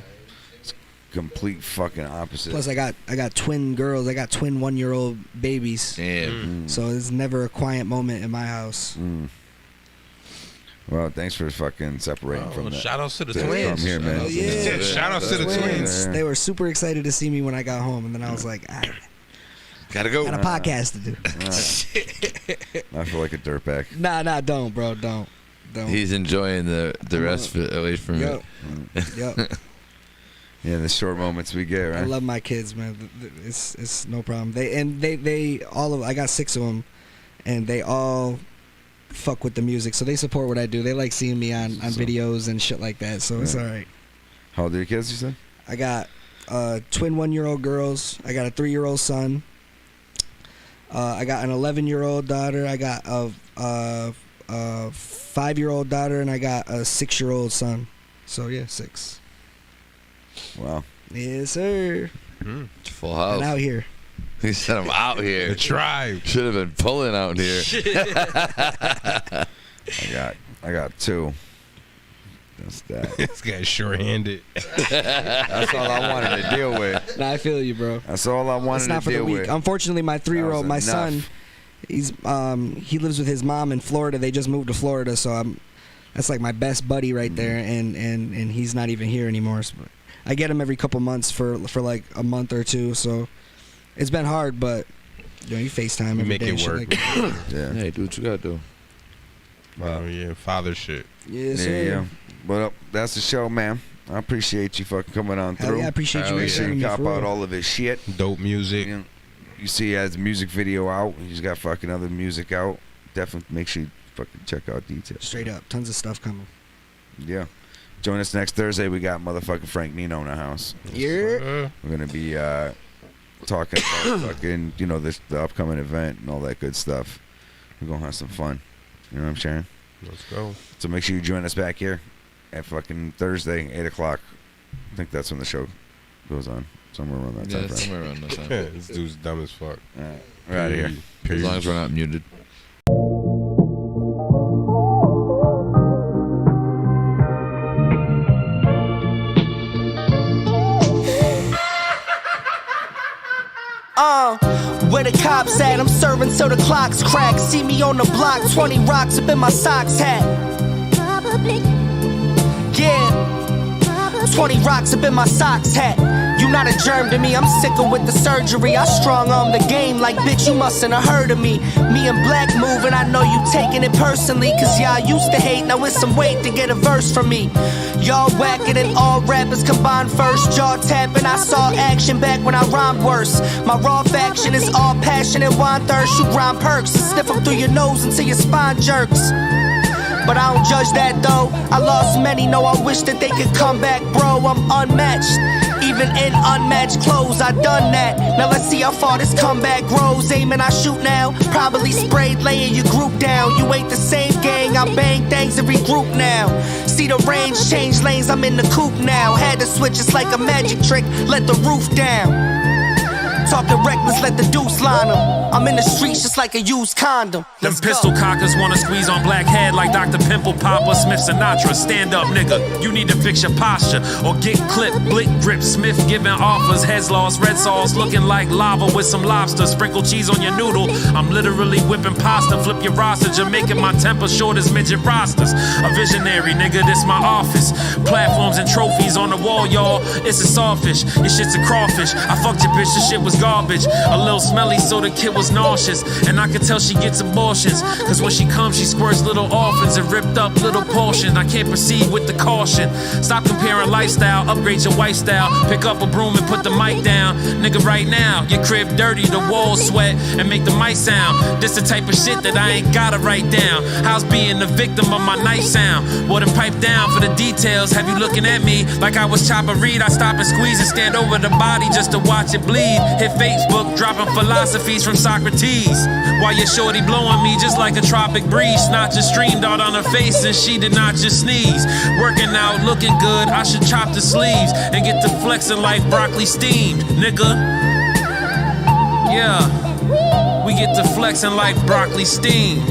It's complete fucking opposite. Plus, I got twin girls. I got twin 1-year-old babies. Yeah. So there's never a quiet moment in my house. Well, thanks for fucking separating from that. Shout outs to the From twins. here, man. Oh, yeah. Shout outs to the twins. They were super excited to see me when I got home, and then I was like, I gotta go. got a podcast to do. I feel like a dirtbag. Nah, don't, bro, don't. He's enjoying the rest of it away from Yep. it. Yeah, the short moments we get, right? I love my kids, man. It's no problem. They all of I got 6 of them, and they all fuck with the music, so they support what I do. They like seeing me on videos and shit like that, so it's all right. How old are your kids, you said? I got twin 1-year-old girls. I got a 3-year-old son. I got an 11-year-old daughter. I got a 5-year-old daughter, and I got a 6-year-old son. So yeah, 6. Wow. Yes, sir. Full house. And out here. He said, I'm out here. The tribe. Should have been pulling out here. I got 2. That's that. This guy's short-handed. That's all I wanted to deal with. Nah, I feel you, bro. That's all I wanted It's not to for the deal weak. with. Unfortunately, my 3-year-old, my That was son, he lives with his mom in Florida. They just moved to Florida, so that's like my best buddy right there, and he's not even here anymore. So I get him every couple months for like a month or 2, so it's been hard, but you FaceTime every make day. it Shit work. like that. Yeah. Hey, do what you gotta do. Oh yeah, father shit. Yes, Yeah, sir. yeah. Well, that's the show, man. I appreciate you fucking coming on Hell through. yeah, I appreciate you Make sure having you me, cop for out real. all of his shit. Dope music. You see, he has a music video out. He's got fucking other music out. Definitely make sure you fucking check out Dtayls. Straight up, tons of stuff coming. Yeah. Join us next Thursday. We got motherfucking Frank Nino in the house. Yeah. We're gonna be talking about fucking, the upcoming event and all that good stuff. We're gonna have some fun. You know what I'm saying? Let's go. So make sure you join us back here at fucking Thursday, 8 o'clock. I think that's when the show goes on. Somewhere around that time. Yeah, frame. somewhere around that time. This dude's dumb as fuck. All right. We're out of here. As long as we're not muted. Where the cops at? I'm serving till the clock's crack. See me on the block, 20 rocks up in my socks hat. Yeah, 20 rocks up in my socks hat. You not a germ to me, I'm sicker with the surgery. I strong arm the game like bitch, you mustn't have heard of me. Me and Black moving, I know you taking it personally. Cause y'all used to hate, now it's some weight to get a verse from me. Y'all whacking and all rappers combined first. Jaw tapping, I saw action back when I rhymed worse. My raw faction is all passion and wine thirst. You grind perks and sniff them through your nose until your spine jerks. But I don't judge that though. I lost many, know I wish that they could come back, bro. I'm unmatched. Even in unmatched clothes, I done that. Now let's see how far this comeback grows. Aiming, I shoot now. Probably sprayed, laying your group down. You ain't the same gang, I bang things and regroup now. See the range, change lanes, I'm in the coupe now. Had to switch, it's like a magic trick. Let the roof down. Talking reckless, let the deuce line them. I'm in the streets just like a used condom. Them pistol cockers wanna squeeze on black head like Dr. Pimple Popper, Smith Sinatra. Stand up, nigga, you need to fix your posture. Or get clipped, blick grip, Smith giving offers. Heads lost, red sauce looking like lava with some lobster. Sprinkle cheese on your noodle. I'm literally whipping pasta. Flip your roster, Jamaican my temper short as midget rosters. A visionary, nigga, this my office. Platforms and trophies on the wall, y'all. It's a sawfish, your shit's a crawfish. I fucked your bitch, the shit was garbage. A little smelly, so the kid was nauseous. And I could tell she gets abortions, cause when she comes, she squirts little orphans and ripped up little portions. I can't proceed with the caution. Stop comparing lifestyle, upgrade your wife style. Pick up a broom and put the mic down. Nigga, right now, your crib dirty, the walls sweat, and make the mic sound. This the type of shit that I ain't gotta write down. How's being the victim of my night sound? Well, then pipe down for the details. Have you looking at me like I was Chopper Reed? I stop and squeeze and stand over the body just to watch it bleed. Hit Facebook, dropping philosophies from Socrates. While your shorty blowing me just like a tropic breeze. Snotch a stream dart on her face and she did not just sneeze. Working out, looking good, I should chop the sleeves and get to flexing like broccoli steamed, nigga. Yeah, we get to flexing like broccoli steamed,